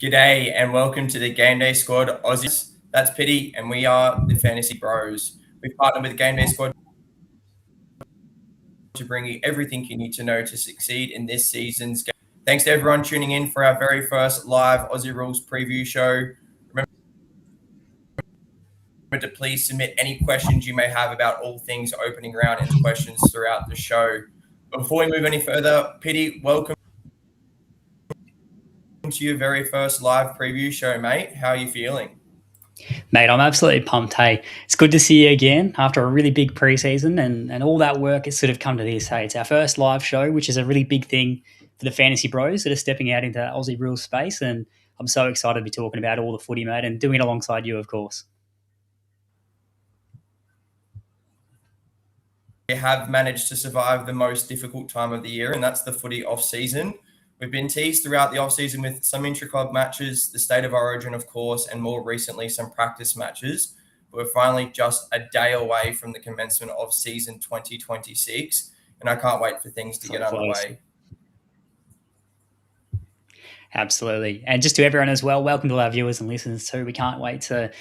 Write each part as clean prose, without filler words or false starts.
G'day and welcome to the GameDay Squad Aussies. That's Pitty and we are the Fantasy Bros. We've partnered with GameDay Squad to bring you everything you need to know to succeed in this season's game. Thanks to everyone tuning in for our very first live Aussie Rules preview show. Remember to please submit any questions you may have about all things opening round and questions throughout the show. But before we move any further, Pitty, welcome to your very first live preview show, mate. How are you feeling? Mate, I'm absolutely pumped. Hey, it's good to see you again after a really big preseason and all that work has sort of come to this. Hey, it's our first live show, which is a really big thing for the Fantasy Bros that are stepping out into Aussie rules space. And I'm so excited to be talking about all the footy, mate, and doing it alongside you, of course. We have managed to survive the most difficult time of the year, and that's the footy off-season. We've been teased throughout the off-season with some intra-club matches, the State of Origin, of course, and more recently some practice matches. But we're finally just a day away from the commencement of season 2026, and I can't wait for things to get underway. Absolutely. And just to everyone as well, welcome to our viewers and listeners too. We can't wait to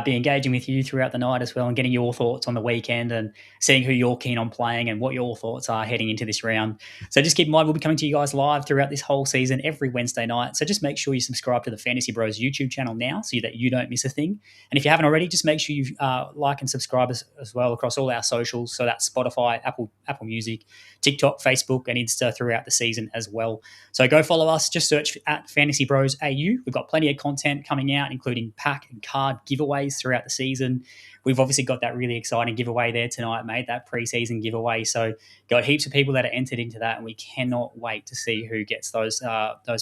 be engaging with you throughout the night as well and getting your thoughts on the weekend and seeing who you're keen on playing and what your thoughts are heading into this round. So just keep in mind, we'll be coming to you guys live throughout this whole season every Wednesday night. So just make sure you subscribe to the Fantasy Bros YouTube channel now so that you don't miss a thing. And if you haven't already, just make sure you like and subscribe as well across all our socials. So that's Spotify, Apple Music, TikTok, Facebook, and Insta throughout the season as well. So go follow us. Just search at FantasyBros AU. We've got plenty of content coming out, including pack and card giveaways throughout the season. We've obviously got that really exciting giveaway there tonight, mate, that preseason giveaway. So got heaps of people that are entered into that, and we cannot wait to see who gets those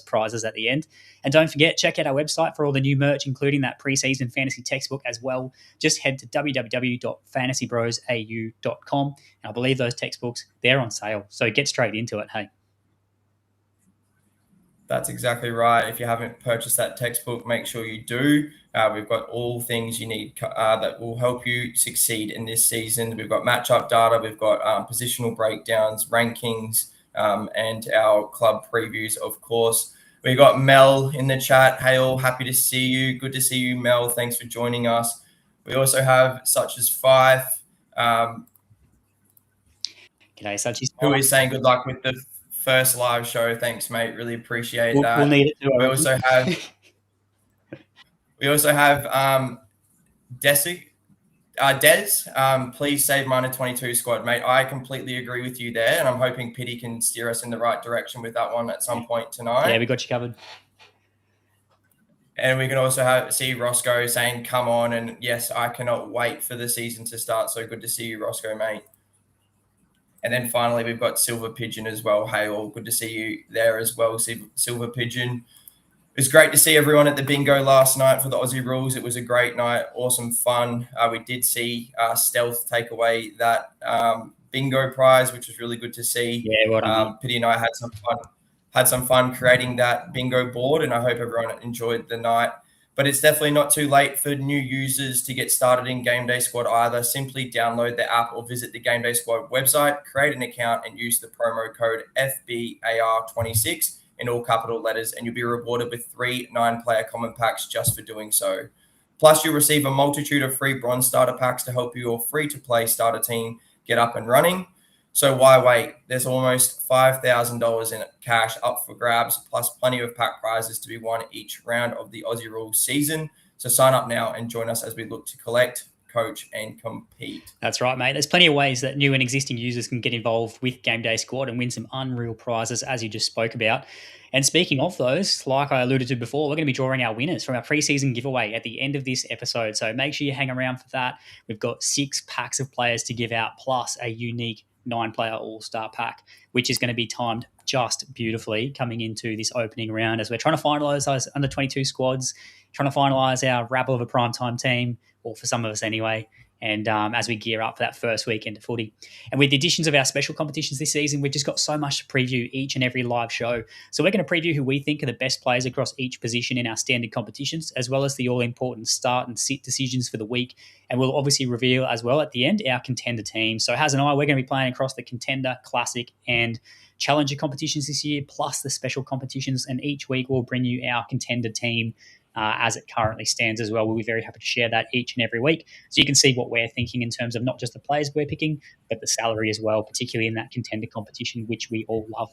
prizes at the end. And don't forget, check out our website for all the new merch, including that preseason fantasy textbook as well. Just head to www.fantasybrosau.com. And I believe those textbooks, they're on sale. So get straight into it, hey. That's exactly right. If you haven't purchased that textbook, make sure you do. We've got all things you need that will help you succeed in this season. We've got matchup data, we've got positional breakdowns, rankings, and our club previews, of course. We've got Mel in the chat. Hey all, happy to see you. Good to see you, Mel. Thanks for joining us. We also have such as Fife. G'day, such as who is saying good luck with the first live show. Thanks, mate. Really appreciate that. We'll need it too. We also have Des. Please save minor 22 squad, mate. I completely agree with you there, and I'm hoping Pitty can steer us in the right direction with that one at some point tonight. Yeah, we got you covered. And we can also see Roscoe saying, come on. And yes, I cannot wait for the season to start. So good to see you, Roscoe, mate. And then finally, we've got Silver Pigeon as well. Hey, all, good to see you there as well, Silver Pigeon. It was great to see everyone at the bingo last night for the Aussie Rules. It was a great night, awesome fun. We did see Stealth take away that bingo prize, which was really good to see. Yeah, well Pitty and I had some fun creating that bingo board, and I hope everyone enjoyed the night. But it's definitely not too late for new users to get started in GameDay Squad either. Simply download the app or visit the GameDay Squad website, create an account, and use the promo code FBAR26 in all capital letters, and you'll be rewarded with 3 9-player common packs just for doing so. Plus, you'll receive a multitude of free bronze starter packs to help your free-to-play starter team get up and running. So why wait? There's almost $5,000 in cash up for grabs, plus plenty of pack prizes to be won each round of the Aussie Rules season. So sign up now and join us as we look to collect, coach, and compete. That's right, mate. There's plenty of ways that new and existing users can get involved with GameDay Squad and win some unreal prizes, as you just spoke about. And speaking of those, like I alluded to before, we're going to be drawing our winners from our preseason giveaway at the end of this episode. So make sure you hang around for that. We've got 6 packs of players to give out, plus a unique 9-player all-star pack, which is going to be timed just beautifully coming into this opening round as we're trying to finalise those under-22 squads, trying to finalise our rabble of a primetime team, or for some of us anyway. and as we gear up for that first weekend of footy. And with the additions of our special competitions this season, we've just got so much to preview each and every live show. So we're going to preview who we think are the best players across each position in our standard competitions, as well as the all-important start and sit decisions for the week. And we'll obviously reveal as well at the end our contender team. So Haz and I, we're going to be playing across the contender, classic, and challenger competitions this year, plus the special competitions. And each week we'll bring you our contender team as it currently stands as well. We'll be very happy to share that each and every week, so you can see what we're thinking in terms of not just the players we're picking, but the salary as well, particularly in that contender competition, which we all love.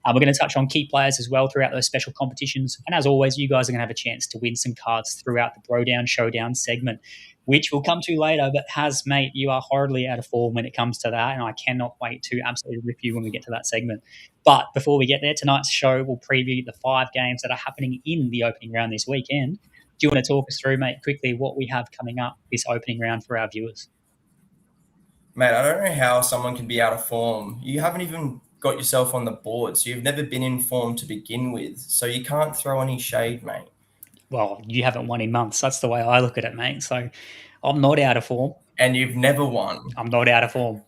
We're going to touch on key players as well throughout those special competitions. And as always, you guys are going to have a chance to win some cards throughout the BroDown ShowDown segment, which we'll come to later. But Haz, mate, you are horribly out of form when it comes to that, and I cannot wait to absolutely rip you when we get to that segment. But before we get there, tonight's show will preview the 5 games that are happening in the opening round this weekend. Do you want to talk us through, mate, quickly what we have coming up this opening round for our viewers? Mate, I don't know how someone can be out of form. You haven't even got yourself on the board, so you've never been in form to begin with. So you can't throw any shade, mate. Well, you haven't won in months. That's the way I look at it, mate. So I'm not out of form. And you've never won. I'm not out of form.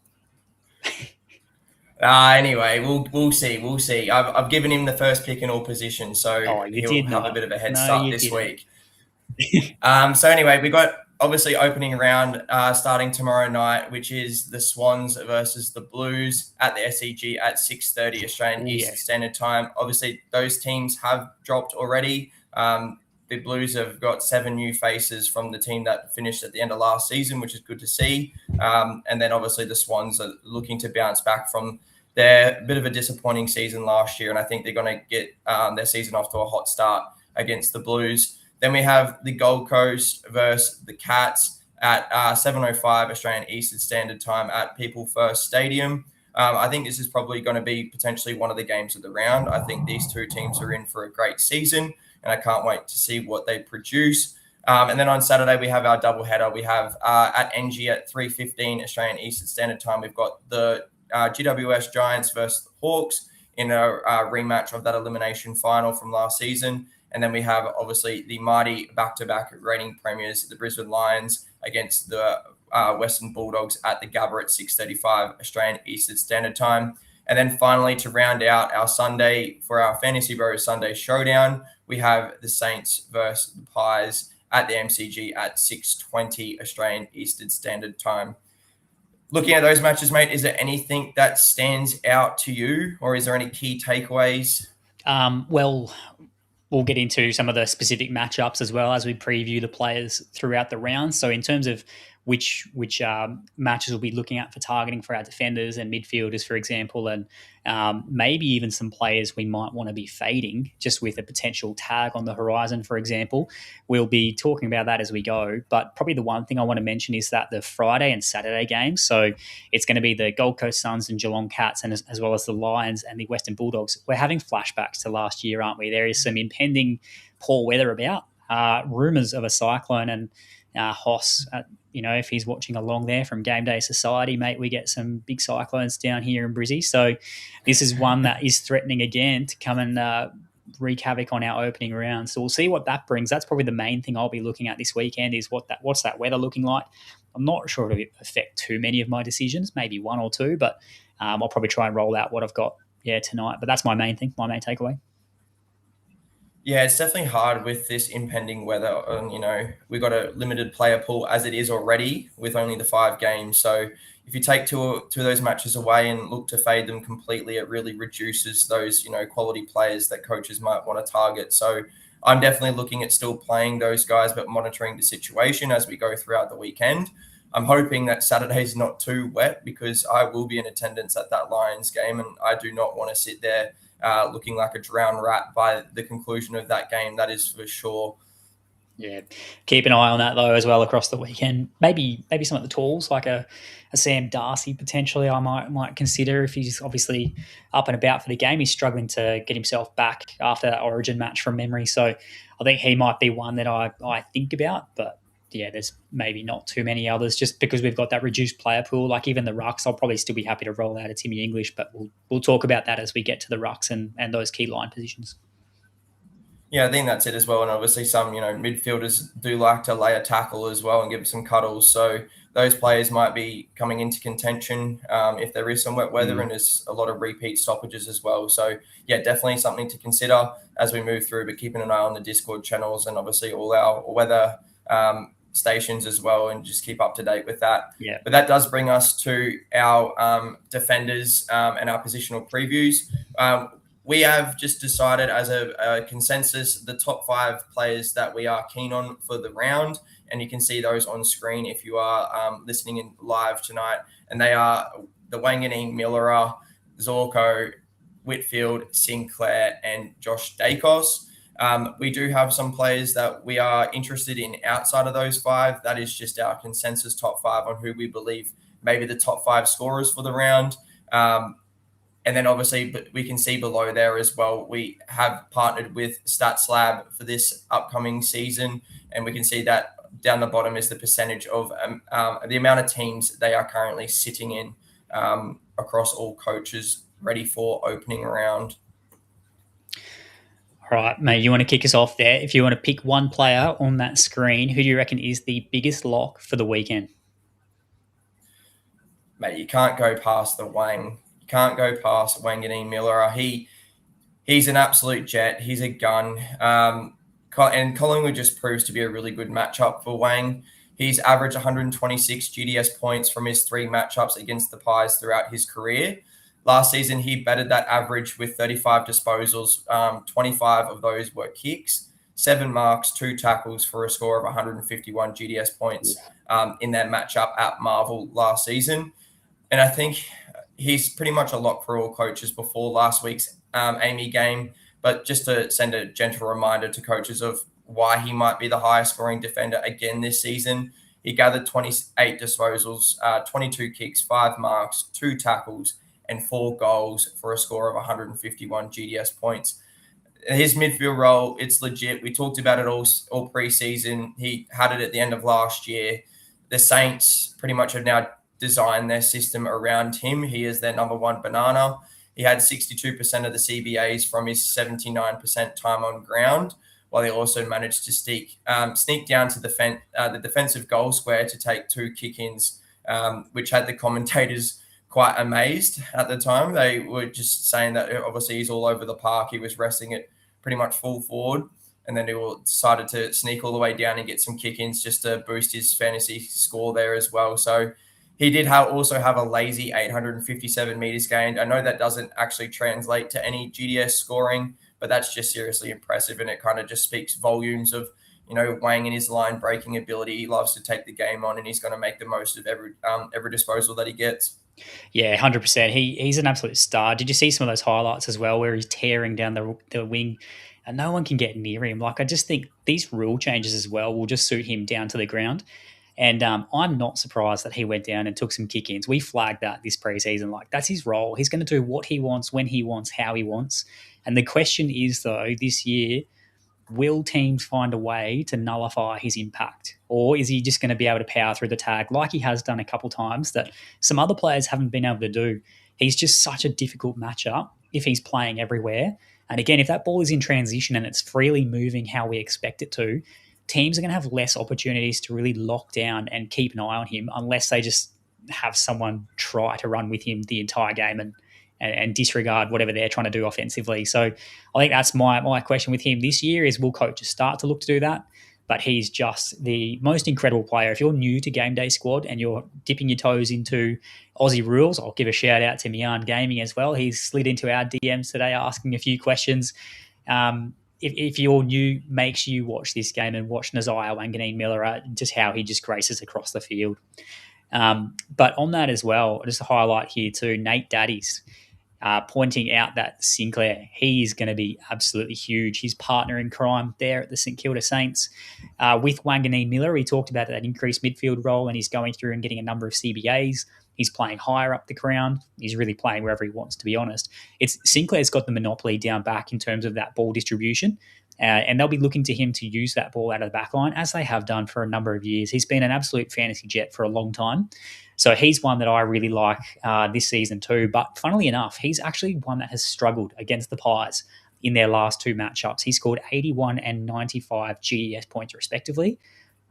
Anyway, we'll see. We'll see. I've given him the first pick in all positions, so he'll have a bit of a head start this week. So anyway, we got obviously opening round starting tomorrow night, which is the Swans versus the Blues at the SCG at 6:30 Australian Eastern Standard Time. Obviously, those teams have dropped already. The Blues have got 7 new faces from the team that finished at the end of last season, which is good to see. And then obviously the Swans are looking to bounce back from their bit of a disappointing season last year. And I think they're going to get their season off to a hot start against the Blues. Then we have the Gold Coast versus the Cats at 7:05 Australian Eastern Standard Time at People First Stadium. I think this is probably going to be potentially one of the games of the round. I think these 2 teams are in for a great season, and I can't wait to see what they produce. And then on Saturday, we have our doubleheader. We have at NG at 3:15 Australian Eastern Standard Time, we've got the GWS Giants versus Hawks in a rematch of that elimination final from last season. And then we have, obviously, the mighty back-to-back reigning premiers, the Brisbane Lions, against the Western Bulldogs at the Gabba at 6:35 Australian Eastern Standard Time. And then finally, to round out our Sunday for our FantasyBros Sunday Showdown, we have the Saints versus the Pies at the MCG at 6:20 Australian Eastern Standard Time. Looking at those matches, mate, is there anything that stands out to you, or is there any key takeaways? Well, we'll get into some of the specific matchups as well as we preview the players throughout the round. So in terms of which matches we'll be looking at for targeting for our defenders and midfielders, for example, and maybe even some players we might want to be fading just with a potential tag on the horizon, for example. We'll be talking about that as we go. But probably the one thing I want to mention is that the Friday and Saturday games, so it's going to be the Gold Coast Suns and Geelong Cats, and as well as the Lions and the Western Bulldogs. We're having flashbacks to last year, aren't we? There is some impending poor weather about, rumours of a cyclone, and Hoss, if he's watching along there from GameDay Society, mate, we get some big cyclones down here in Brizzy. So this is one that is threatening again to come and wreak havoc on our opening round. So we'll see what that brings. That's probably the main thing I'll be looking at this weekend is what's that weather looking like. I'm not sure it'll affect too many of my decisions, maybe 1 or 2, but I'll probably try and roll out what I've got tonight. But that's my main thing, my main takeaway. Yeah, it's definitely hard with this impending weather. We've got a limited player pool as it is already with only the 5 games. So if you take two of those matches away and look to fade them completely, it really reduces those, quality players that coaches might want to target. So I'm definitely looking at still playing those guys, but monitoring the situation as we go throughout the weekend. I'm hoping that Saturday's not too wet because I will be in attendance at that Lions game, and I do not want to sit there looking like a drowned rat by the conclusion of that game. That is for sure. Yeah, keep an eye on that though as well across the weekend. Maybe some of the tools like a Sam Darcy potentially I might consider if he's obviously up and about for the game. He's struggling to get himself back after that Origin match from memory, so I think he might be one that I think about. But yeah, there's maybe not too many others just because we've got that reduced player pool. Like even the rucks, I'll probably still be happy to roll out a Timmy English, but we'll talk about that as we get to the rucks and those key line positions. Yeah, I think that's it as well. And obviously, some midfielders do like to lay a tackle as well and give some cuddles. So those players might be coming into contention if there is some wet weather and there's a lot of repeat stoppages as well. So yeah, definitely something to consider as we move through. But keeping an eye on the Discord channels and obviously all our weather stations as well, and just keep up to date with that. Yeah. But that does bring us to our defenders and our positional previews. We have just decided as a consensus the top 5 players that we are keen on for the round. And you can see those on screen if you are listening in live tonight. And they are the Wangani, Millera, Zorko, Whitfield, Sinclair, and Josh Dacos. We do have some players that we are interested in outside of those 5. That is just our consensus top 5 on who we believe maybe the top 5 scorers for the round. And then obviously we can see below there as well, we have partnered with StatsLab for this upcoming season. And we can see that down the bottom is the percentage of the amount of teams they are currently sitting in across all coaches ready for opening round. All right, mate, you want to kick us off there? If you want to pick one player on that screen, who do you reckon is the biggest lock for the weekend? Mate, you can't go past the Wang. You can't go past Wangani Millera. He's an absolute jet. He's a gun. And Collingwood just proves to be a really good matchup for Wang. He's averaged 126 GDS points from his 3 matchups against the Pies throughout his career. Last season, he bettered that average with 35 disposals. 25 of those were kicks, 7 marks, 2 tackles for a score of 151 GDS points in that matchup at Marvel last season. And I think he's pretty much a lock for all coaches before last week's Amy game. But just to send a gentle reminder to coaches of why he might be the highest scoring defender again this season. He gathered 28 disposals, 22 kicks, 5 marks, 2 tackles, and 4 goals for a score of 151 GDS points. His midfield role, it's legit. We talked about it all preseason. He had it at the end of last year. The Saints pretty much have now designed their system around him. He is their number 1 banana. He had 62% of the CBAs from his 79% time on ground, while he also managed to sneak down to the defensive goal square to take 2 kick-ins, which had the commentators quite amazed at the time. They were just saying that obviously he's all over the park. He was resting it pretty much full forward, and then he decided to sneak all the way down and get some kick-ins just to boost his fantasy score there as well. So he did also have a lazy 857 meters gained. I know that doesn't actually translate to any GDS scoring, but that's just seriously impressive, and it kind of just speaks volumes of Wang and his line breaking ability. He loves to take the game on, and he's going to make the most of every disposal that he gets. Yeah, 100%. He's an absolute star. Did you see some of those highlights as well where he's tearing down the wing and no one can get near him? Like, I just think these rule changes as well will just suit him down to the ground. And I'm not surprised that he went down and took some kick-ins. We flagged that this preseason. Like, that's his role. He's going to do what he wants, when he wants, how he wants. And the question is, though, this year, will teams find a way to nullify his impact? Or is he just going to be able to power through the tag like he has done a couple times that some other players haven't been able to do? He's just such a difficult matchup if he's playing everywhere. And again, if that ball is in transition and it's freely moving how we expect it to, teams are going to have less opportunities to really lock down and keep an eye on him unless they just have someone try to run with him the entire game and disregard whatever they're trying to do offensively. So I think that's my question with him this year is, will coaches start to look to do that? But he's just the most incredible player. If you're new to GameDay Squad and you're dipping your toes into Aussie rules, I'll give a shout out to Mian Gaming as well. He's slid into our DMs today asking a few questions. If you're new, make sure you watch this game and watch Nazaya Wanganeen Miller, just how he just graces across the field. But on that as well, just a highlight here too, Nate Daddies pointing out that Sinclair, he's going to be absolutely huge. His partner in crime there at the St Kilda Saints. With Wanganeen Miller, he talked about that increased midfield role and he's going through and getting a number of CBAs. He's playing higher up the ground. He's really playing wherever he wants, to be honest. Sinclair's got the monopoly down back in terms of that ball distribution, and they'll be looking to him to use that ball out of the back line, as they have done for a number of years. He's been an absolute fantasy jet for a long time. So he's one that I really like this season too. But funnily enough, he's actually one that has struggled against the Pies. in their last two matchups. He scored 81 and 95 GDS points respectively.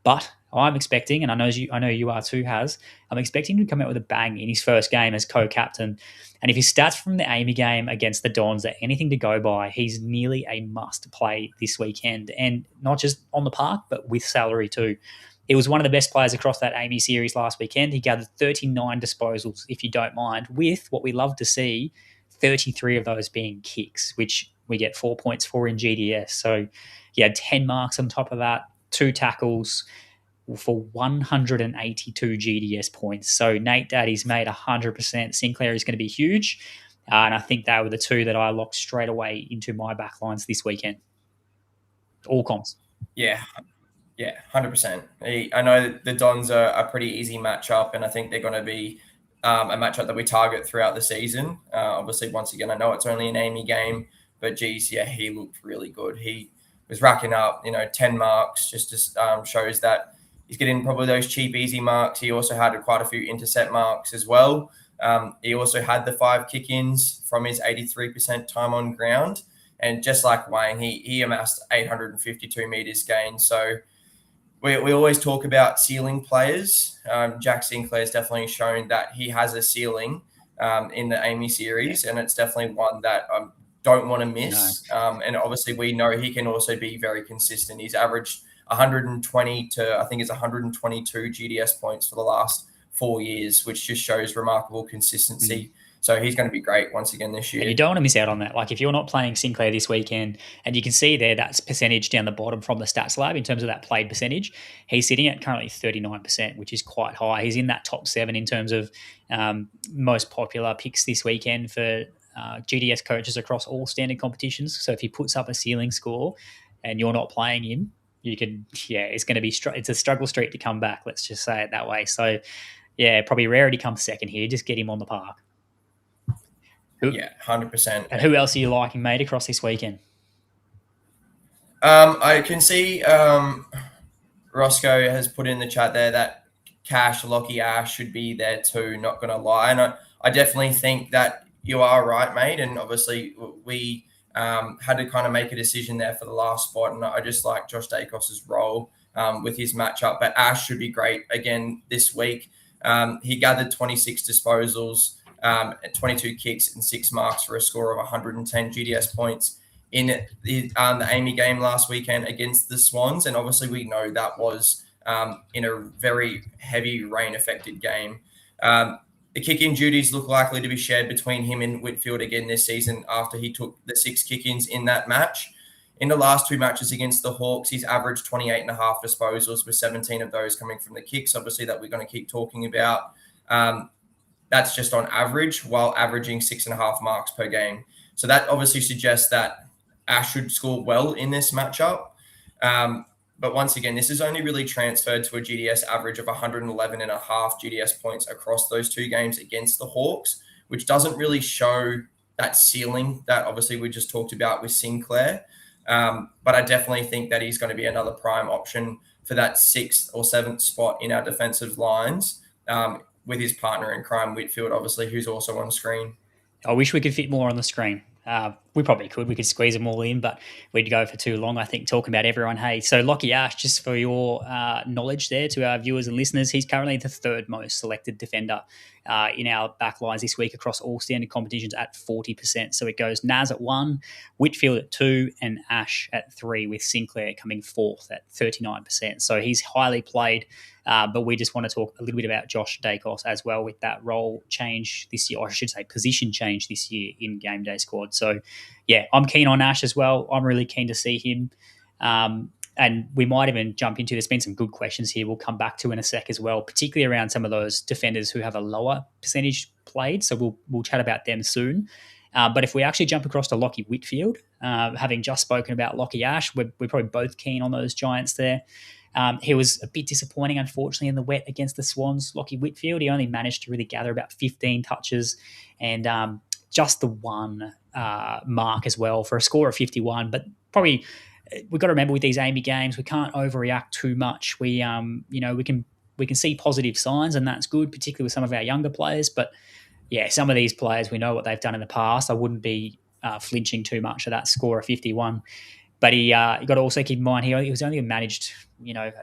But I'm expecting, and I know you are too, Haz, I'm expecting him to come out with a bang in his first game as co-captain. And if his stats from the Amy game against the Dons are anything to go by, he's nearly a must-play this weekend. And not just on the park, but with salary too. He was one of the best players across that Amy series last weekend. He gathered 39 disposals, if you don't mind, with what we love to see, 33 of those being kicks, which we get 4 points for in GDS. So he had 10 marks on top of that, 2 tackles for 182 GDS points. So Nate Daddy's made 100%. Sinclair is going to be huge. And I think they were the two that I locked straight away into my backlines this weekend. All comps. Yeah, 100%. I know the Dons are a pretty easy matchup, and I think they're going to be a matchup that we target throughout the season. Obviously, once again, I know it's only an Amy game, but geez, yeah, he looked really good. He was racking up, 10 marks, just shows that he's getting probably those cheap, easy marks. He also had quite a few intercept marks as well. He also had the 5 kick-ins from his 83% time on ground. And just like Wayne, he amassed 852 meters gained. So we always talk about ceiling players. Jack Sinclair's definitely shown that he has a ceiling in the Amy series, and it's definitely one that I don't want to miss. No. And obviously we know he can also be very consistent. He's averaged 120 to, I think it's 122 GDS points for the last 4 years, which just shows remarkable consistency. So he's going to be great once again this year. And you don't want to miss out on that. Like if you're not playing Sinclair this weekend, and you can see there that's percentage down the bottom from the stats lab in terms of that played percentage, he's sitting at currently 39%, which is quite high. He's in that top 7 in terms of most popular picks this weekend for GDS coaches across all standard competitions. So if he puts up a ceiling score and you're not playing him, you can, it's going to be, it's a struggle street to come back. Let's just say it that way. So yeah, probably rarity comes second here. Just get him on the park. 100%. And who else are you liking, mate, across this weekend? I can see Roscoe has put in the chat there that Cash, Lockie, Ash should be there too, not going to lie. And I definitely think that you are right, mate. And obviously we had to kind of make a decision there for the last spot. And I just like Josh Dacos's role with his matchup. But Ash should be great again this week. He gathered 26 disposals, 22 kicks and 6 marks for a score of 110 GDS points in the Amy game last weekend against the Swans. And obviously we know that was in a very heavy rain-affected game. The kick-in duties look likely to be shared between him and Whitfield again this season after he took the 6 kick-ins in that match. In the last 2 matches against the Hawks, he's averaged 28.5 disposals, with 17 of those coming from the kicks, obviously, that we're going to keep talking about. That's just on average, while averaging 6.5 marks per game. So that obviously suggests that Ash should score well in this matchup. But once again, this is only really transferred to a GDS average of 111.5 GDS points across those 2 games against the Hawks, which doesn't really show that ceiling that obviously we just talked about with Sinclair. But I definitely think that he's going to be another prime option for that 6th or 7th spot in our defensive lines, with his partner in crime, Whitfield, obviously, who's also on screen. I wish we could fit more on the screen. We probably could. We could squeeze them all in, but we'd go for too long, I think, talking about everyone. Hey, so Lockie Ash, just for your knowledge there to our viewers and listeners, he's currently the 3rd most selected defender in our backlines this week across all standard competitions at 40%. So it goes Naz at 1, Whitfield at 2, and Ash at 3, with Sinclair coming 4th at 39%. So he's highly played. But we just want to talk a little bit about Josh Dacos as well, with that role change this year, or I should say position change this year in GameDay Squad. So, yeah, I'm keen on Ash as well. I'm really keen to see him. And we might even jump into, there's been some good questions here we'll come back to in a sec as well, particularly around some of those defenders who have a lower percentage played. So we'll chat about them soon. But if we actually jump across to Lockie Whitfield, having just spoken about Lockie Ash, we're probably both keen on those Giants there. He was a bit disappointing, unfortunately, in the wet against the Swans. Lockie Whitfield, he only managed to really gather about 15 touches and just the 1 mark as well for a score of 51. But probably we've got to remember with these Amy games, we can't overreact too much. We can see positive signs, and that's good, particularly with some of our younger players. But yeah, some of these players, we know what they've done in the past. I wouldn't be flinching too much at that score of 51. But you got to also keep in mind he was only managed,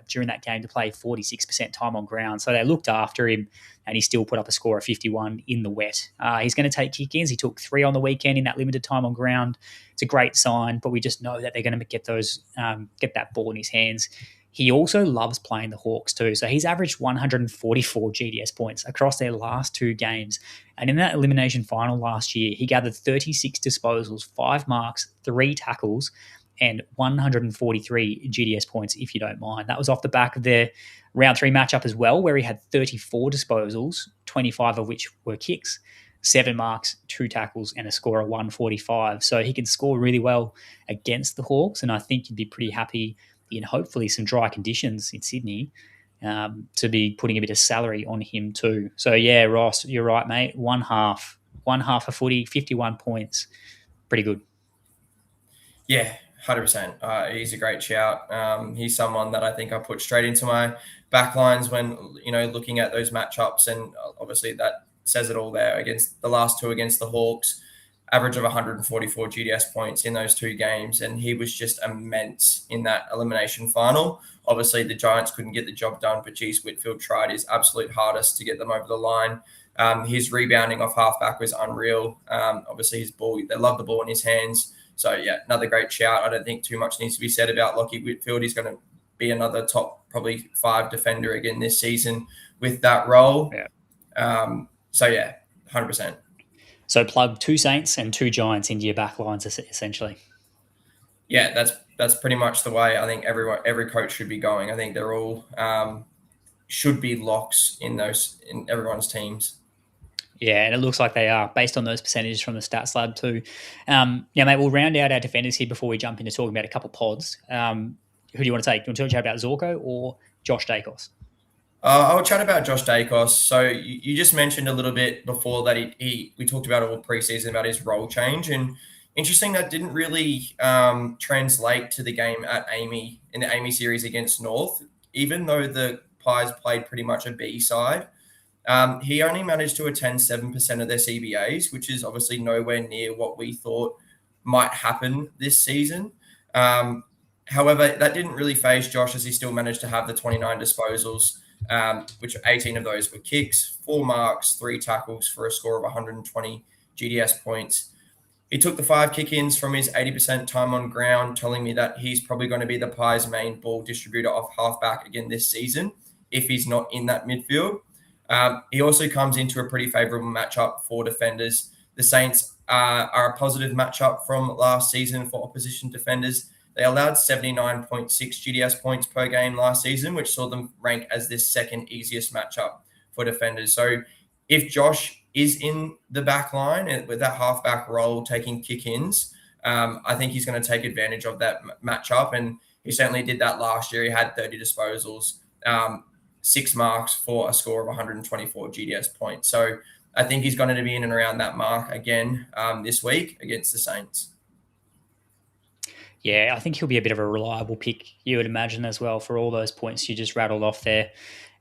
during that game to play 46% time on ground. So they looked after him, and he still put up a score of 51 in the wet. He's going to take kick-ins. He took 3 on the weekend in that limited time on ground. It's a great sign, but we just know that they're going to get that ball in his hands. He also loves playing the Hawks too. So he's averaged 144 GDS points across their last 2 games. And in that elimination final last year, he gathered 36 disposals, 5 marks, 3 tackles, and 143 GDS points, if you don't mind. That was off the back of their round 3 matchup as well, where he had 34 disposals, 25 of which were kicks, 7 marks, 2 tackles, and a score of 145. So he can score really well against the Hawks, and I think you'd be pretty happy in hopefully some dry conditions in Sydney to be putting a bit of salary on him too. So yeah, Ross, you're right, mate. One half a footy, 51 points. Pretty good. Yeah, 100%. He's a great shout. He's someone that I think I put straight into my backlines when, looking at those matchups, and obviously that says it all there against the last 2 against the Hawks. Average of 144 GDS points in those 2 games, and he was just immense in that elimination final. Obviously, the Giants couldn't get the job done, but geez, Whitfield tried his absolute hardest to get them over the line. His rebounding off halfback was unreal. Obviously, his ball, they love the ball in his hands. So, yeah, another great shout. I don't think too much needs to be said about Lachie Whitfield. He's going to be another top probably 5 defender again this season with that role. Yeah. So, yeah, 100%. So plug 2 Saints and 2 Giants into your back lines, essentially. Yeah, that's pretty much the way I think every coach should be going. I think they're all should be locks in everyone's teams. Yeah, and it looks like they are, based on those percentages from the Stats Lab too. Now, mate, we'll round out our defenders here before we jump into talking about a couple of pods. Who do you want to take? Do you want to talk about Zorko or Josh Dacos? I'll chat about Josh Dacos. So you just mentioned a little bit before that we talked about all preseason about his role change, and interesting that didn't really translate to the game at Amy in the Amy series against North, even though the Pies played pretty much a B side. He only managed to attend 7% of their CBAs, which is obviously nowhere near what we thought might happen this season. However, that didn't really faze Josh, as he still managed to have the 29 disposals, which 18 of those were kicks, 4 marks, 3 tackles for a score of 120 GDS points. He took the 5 kick-ins from his 80% time on ground, telling me that he's probably going to be the Pies' main ball distributor off halfback again this season, if he's not in that midfield. He also comes into a pretty favourable matchup for defenders. The Saints are a positive matchup from last season for opposition defenders. They allowed 79.6 GDS points per game last season, which saw them rank as this second easiest matchup for defenders. So if Josh is in the back line with that halfback role taking kick-ins, I think he's going to take advantage of that matchup. And he certainly did that last year. He had 30 disposals, 6 marks for a score of 124 GDS points. So I think he's going to be in and around that mark again this week against the Saints. Yeah, I think he'll be a bit of a reliable pick, you would imagine, as well, for all those points you just rattled off there.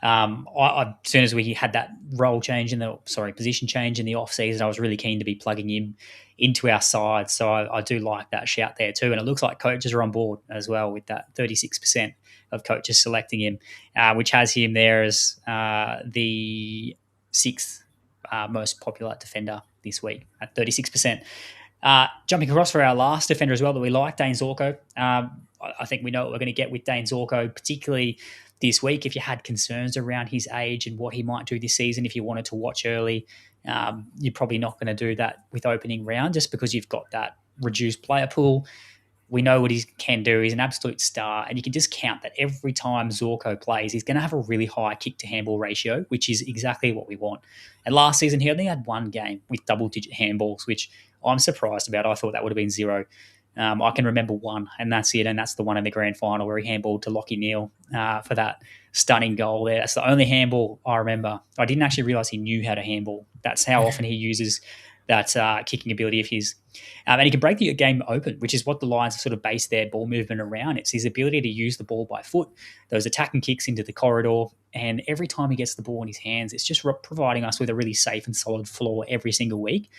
As soon as we had that position change in the off season, I was really keen to be plugging him into our side. So I do like that shout there too. And it looks like coaches are on board as well, with that 36% of coaches selecting him, which has him there as the 6th most popular defender this week at 36%. Jumping across for our last defender as well that we like, Dane Zorko. I think we know what we're going to get with Dane Zorko, particularly this week. If you had concerns around his age and what he might do this season, if you wanted to watch early, you're probably not going to do that with opening round, just because you've got that reduced player pool. We know what he can do. He's an absolute star, and you can just count that every time Zorko plays, he's going to have a really high kick-to-handball ratio, which is exactly what we want. And last season, he only had 1 game with double-digit handballs, which I'm surprised about. I thought that would have been 0. I can remember 1, and that's it, and that's the one in the grand final where he handballed to Lachie Neale for that stunning goal there. That's the only handball I remember. I didn't actually realise he knew how to handball. That's how often he uses that kicking ability of his. And he can break the game open, which is what the Lions have sort of based their ball movement around. It's his ability to use the ball by foot, those attacking kicks into the corridor, and every time he gets the ball in his hands, it's just providing us with a really safe and solid floor every single week.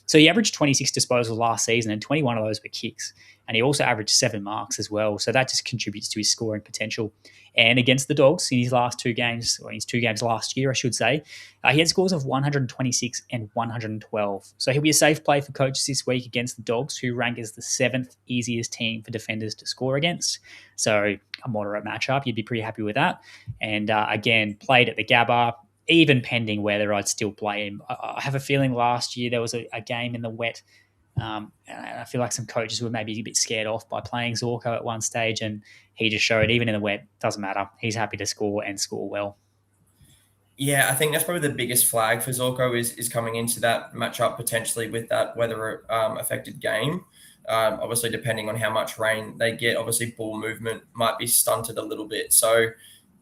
So he averaged 26 disposals last season, and 21 of those were kicks. And he also averaged 7 marks as well. So that just contributes to his scoring potential. And against the Dogs in his last 2 games, or his 2 games last year, I should say, he had scores of 126 and 112. So he'll be a safe play for coaches this week against the Dogs, who rank as the 7th easiest team for defenders to score against. So a moderate matchup. You'd be pretty happy with that. And again, played at the Gabba. Even pending weather, I'd still play him. I have a feeling last year there was a game in the wet. And I feel like some coaches were maybe a bit scared off by playing Zorko at one stage, and he just showed even in the wet, doesn't matter. He's happy to score and score well. Yeah, I think that's probably the biggest flag for Zorko is coming into that matchup potentially with that weather affected game. Obviously, depending on how much rain they get, obviously ball movement might be stunted a little bit. So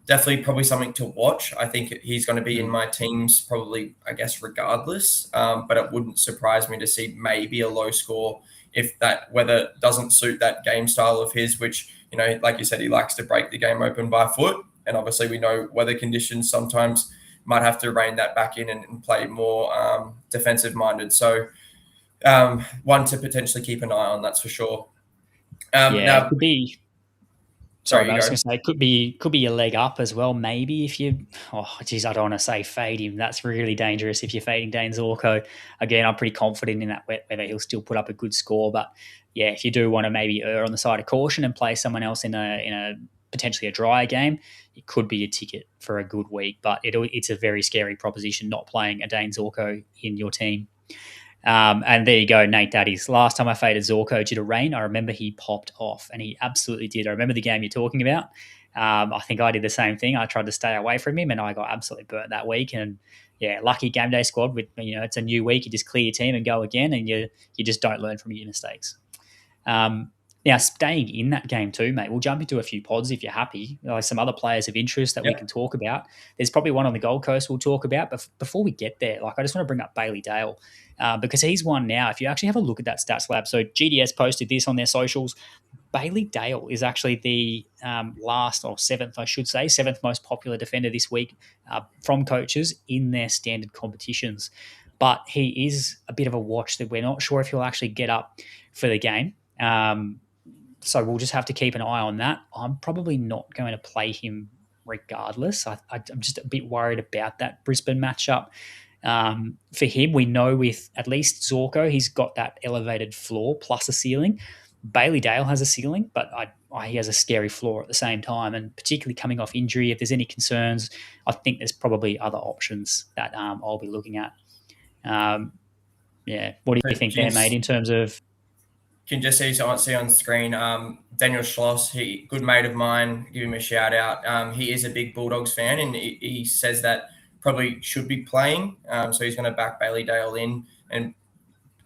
definitely probably something to watch. I think he's going to be in my teams probably, I guess, regardless. But it wouldn't surprise me to see maybe a low score if that weather doesn't suit that game style of his, which, like you said, he likes to break the game open by foot. And obviously we know weather conditions sometimes might have to rein that back in and play more defensive minded. So one to potentially keep an eye on, that's for sure. It could be. Sorry, I was going to say it could be a leg up as well. Maybe if you, I don't want to say fade him. That's really dangerous if you're fading Dane Zorko. Again, I'm pretty confident in that whether he'll still put up a good score. But yeah, if you do want to maybe err on the side of caution and play someone else in a potentially a drier game, it could be a ticket for a good week. But it's a very scary proposition not playing a Dane Zorko in your team. And there you go, Nate Daddies. Last time I faded Zorko due to rain, I remember he popped off, and he absolutely did. I remember the game you're talking about. I think I did the same thing. I tried to stay away from him, and I got absolutely burnt that week. And yeah, lucky GameDay Squad with it's a new week. You just clear your team and go again, and you just don't learn from your mistakes. Now, staying in that game too, mate, we'll jump into a few pods if you're happy. Some other players of interest that we can talk about. There's probably one on the Gold Coast we'll talk about. But before we get there, I just want to bring up Bailey Dale because he's one now. If you actually have a look at that stats lab, so GDS posted this on their socials. Bailey Dale is actually the seventh most popular defender this week from coaches in their standard competitions. But he is a bit of a watch that we're not sure if he'll actually get up for the game. So we'll just have to keep an eye on that. I'm probably not going to play him regardless. I'm just a bit worried about that Brisbane matchup. For him, we know with at least Zorko, he's got that elevated floor plus a ceiling. Bailey Dale has a ceiling, but he has a scary floor at the same time. And particularly coming off injury, if there's any concerns, I think there's probably other options that I'll be looking at. What do you think there, mate, in terms of... Can just see on screen, Daniel Schloss, good mate of mine, give him a shout out. He is a big Bulldogs fan, and he says that probably should be playing. So he's going to back Bailey Dale in, and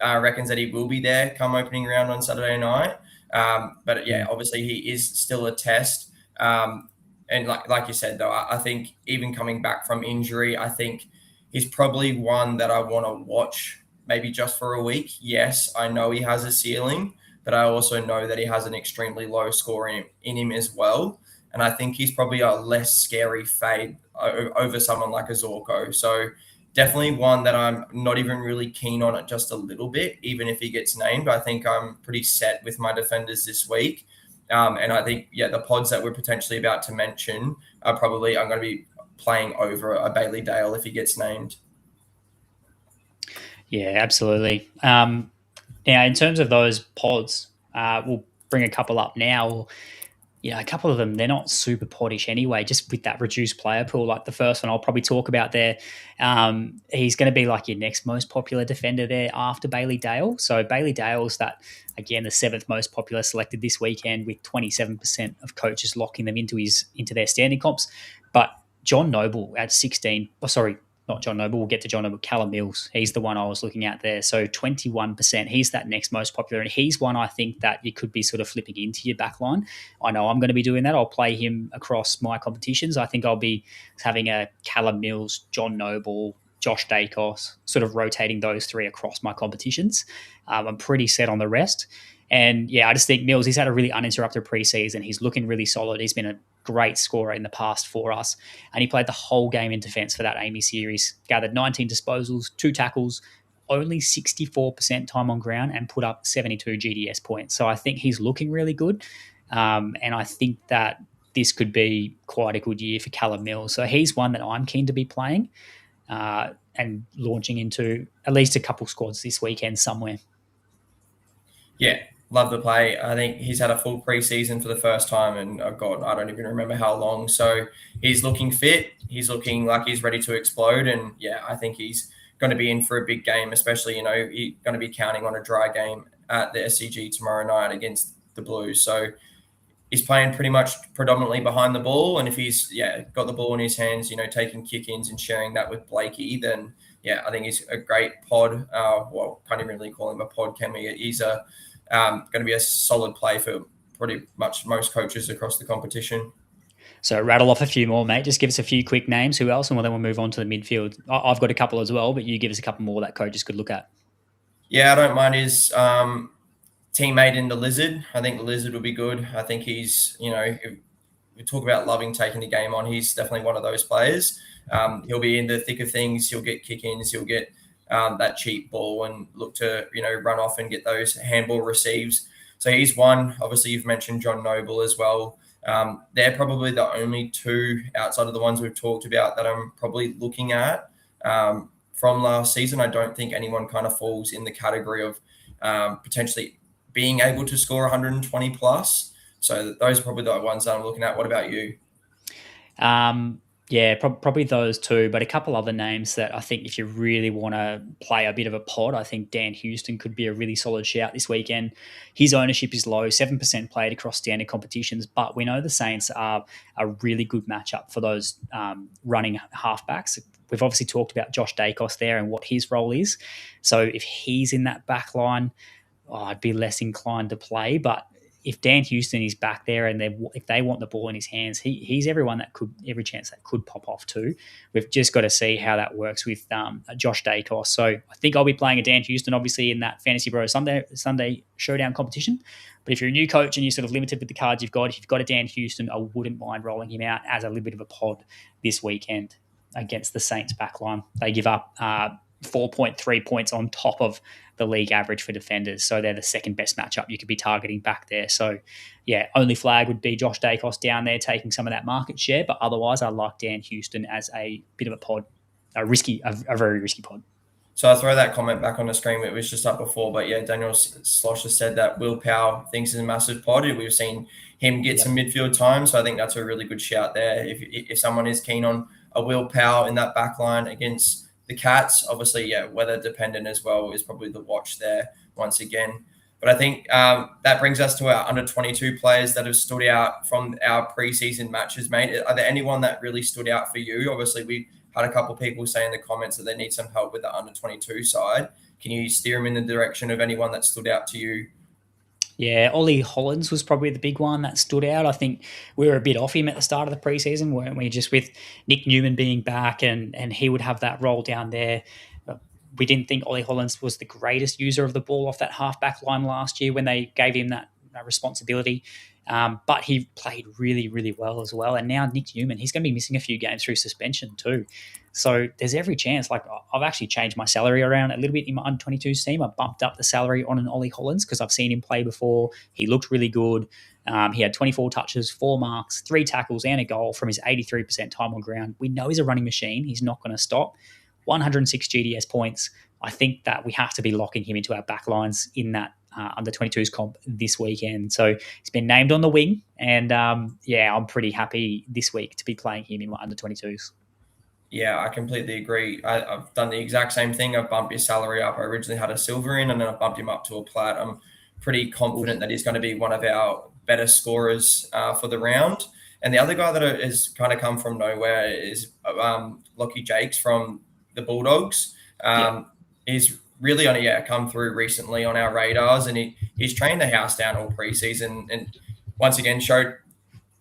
reckons that he will be there come opening round on Saturday night. But yeah, obviously he is still a test. And like you said, though, I think even coming back from injury, I think he's probably one that I want to watch maybe just for a week. Yes, I know he has a ceiling, but I also know that he has an extremely low score in him as well. And I think he's probably a less scary fade over someone like a Zorko. So definitely one that I'm not even really keen on it just a little bit, even if he gets named. I think I'm pretty set with my defenders this week. And I think, the pods that we're potentially about to mention I'm going to be playing over a Bailey Dale if he gets named. Yeah, absolutely. Now, in terms of those pods, we'll bring a couple up now. A couple of them, they're not super poddish anyway, just with that reduced player pool. Like the first one I'll probably talk about there, he's going to be like your next most popular defender there after Bailey Dale. So Bailey Dale's that, again, the 7th most popular selected this weekend with 27% of coaches locking them into their standing comps. But John Noble at 16, not John Noble, we'll get to John Noble, Callum Mills. He's the one I was looking at there. So 21%, he's that next most popular. And he's one I think that you could be sort of flipping into your back line. I know I'm going to be doing that. I'll play him across my competitions. I think I'll be having a Callum Mills, John Noble, Josh Dacos, sort of rotating those 3 across my competitions. I'm pretty set on the rest. And yeah, I just think Mills, he's had a really uninterrupted preseason. He's looking really solid. He's been a great scorer in the past for us. And he played the whole game in defence for that Amy series. Gathered 19 disposals, 2 tackles, only 64% time on ground and put up 72 GDS points. So I think he's looking really good. And I think that this could be quite a good year for Callum Mills. So he's one that I'm keen to be playing and launching into at least a couple squads this weekend somewhere. Yeah, love the play. I think he's had a full preseason for the first time, and oh God, I don't even remember how long. So he's looking fit. He's looking like he's ready to explode, and yeah, I think he's going to be in for a big game. Especially, he's going to be counting on a dry game at the SCG tomorrow night against the Blues. So he's playing pretty much predominantly behind the ball, and if he's got the ball in his hands, taking kick-ins and sharing that with Blakey, then I think he's a great pod. Can't even really call him a pod, can we? He's going to be a solid play for pretty much most coaches across the competition. So rattle off a few more, mate. Just give us a few quick names. Who else? And then we'll move on to the midfield. I've got a couple as well, but you give us a couple more that coaches could look at. Yeah, I don't mind his teammate in the Lizard. I think the Lizard will be good. I think he's, if we talk about loving taking the game on, he's definitely one of those players. He'll be in the thick of things. He'll get kick-ins. He'll get that cheap ball and look to, run off and get those handball receives. So he's one. Obviously, you've mentioned John Noble as well. They're probably the only two outside of the ones we've talked about that I'm probably looking at from last season. I don't think anyone kind of falls in the category of potentially being able to score 120 plus. So those are probably the ones that I'm looking at. What about you? Yeah, probably those two, but a couple other names that I think if you really want to play a bit of a pod, I think Dan Houston could be a really solid shout this weekend. His ownership is low, 7% played across standard competitions, but we know the Saints are a really good matchup for those running halfbacks. We've obviously talked about Josh Dacos there and what his role is. So if he's in that back line, I'd be less inclined to play, but if Dan Houston is back there and if they want the ball in his hands, he's every chance that could pop off too. We've just got to see how that works with Josh Dacos. So I think I'll be playing a Dan Houston, obviously, in that FantasyBros Sunday Showdown competition. But if you're a new coach and you're sort of limited with the cards you've got, if you've got a Dan Houston, I wouldn't mind rolling him out as a little bit of a pod this weekend against the Saints backline. They give up 4.3 points on top of the league average for defenders. So they're the second best matchup you could be targeting back there. So yeah, only flag would be Josh Dacos down there taking some of that market share. But otherwise, I like Dan Houston as a bit of a pod, a very risky pod. So I'll throw that comment back on the screen. It was just up before, but yeah, Daniel Slosher said that Will Powell thinks is a massive pod. We've seen him get some midfield time. So I think that's a really good shout there. If someone is keen on a Will Powell in that back line against the Cats, obviously, weather dependent as well is probably the watch there once again. But I think that brings us to our under 22 players that have stood out from our preseason matches, mate. Are there anyone that really stood out for you? Obviously, we had a couple of people say in the comments that they need some help with the under 22 side. Can you steer them in the direction of anyone that stood out to you? Yeah, Ollie Hollins was probably the big one that stood out. I think we were a bit off him at the start of the preseason, weren't we? Just with Nick Newman being back and he would have that role down there. We didn't think Ollie Hollins was the greatest user of the ball off that halfback line last year when they gave him that responsibility. But he played really, really well as well. And now Nick Newman, he's going to be missing a few games through suspension too. So there's every chance. Like I've actually changed my salary around a little bit in my under 22s team. I bumped up the salary on an Ollie Hollins because I've seen him play before. He looked really good. He had 24 touches, 4 marks, 3 tackles and a goal from his 83% time on ground. We know he's a running machine. He's not going to stop. 106 GDS points. I think that we have to be locking him into our backlines in that under 22s comp this weekend. So he's been named on the wing, and I'm pretty happy this week to be playing him in my under 22s. Yeah, I completely agree. I've done the exact same thing. I've bumped his salary up. I originally had a silver in, and then I bumped him up to a plat. I'm pretty confident that he's going to be one of our better scorers for the round. And the other guy that has kind of come from nowhere is Lockie Jakes from the Bulldogs. He's really only come through recently on our radars, and he's trained the house down all preseason, and once again showed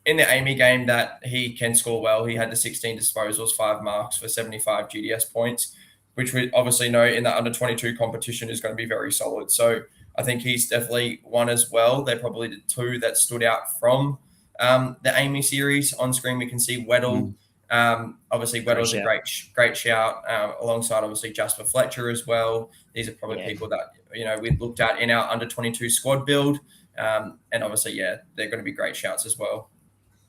in the Amy game that he can score well. He had the 16 disposals, 5 marks for 75 GDS points, which we obviously know in the under 22 competition is going to be very solid. So I think he's definitely one as well. They're probably the two that stood out from the Amy series. On screen we can see Weddle Obviously, Weddle's a great shout, alongside obviously Jasper Fletcher as well. These are probably people that we looked at in our under 22 squad build, and obviously, they're going to be great shouts as well.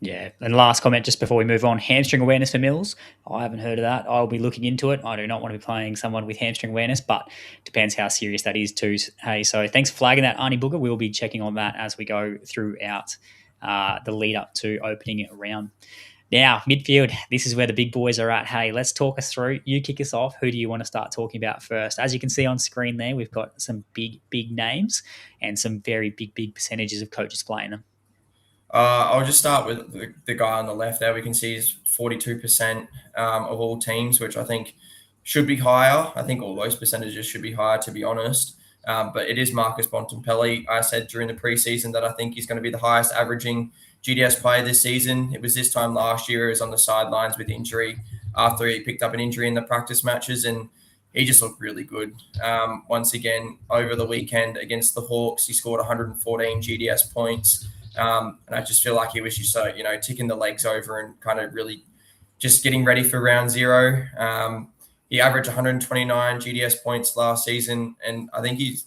Yeah, and last comment just before we move on, hamstring awareness for Mills. I haven't heard of that. I'll be looking into it. I do not want to be playing someone with hamstring awareness, but depends how serious that is too. Hey, so thanks for flagging that, Arnie Booger. We'll be checking on that as we go throughout the lead up to opening round. Now, midfield, this is where the big boys are at. Hey, let's talk us through. You kick us off. Who do you want to start talking about first? As you can see on screen there, we've got some big names and some very big percentages of coaches playing them. I'll just start with the guy on the left there. We can see he's 42% of all teams, which I think should be higher. I think all those percentages should be higher, to be honest. But it is Marcus Bontempelli. I said during the preseason that I think he's going to be the highest averaging GDS player this season. It was this time last year. He was on the sidelines with injury after he picked up an injury in the practice matches, and he just looked really good. Once again, over the weekend against the Hawks, he scored 114 GDS points. And I just feel like he was just ticking the legs over and kind of really just getting ready for round zero. He averaged 129 GDS points last season, and I think he's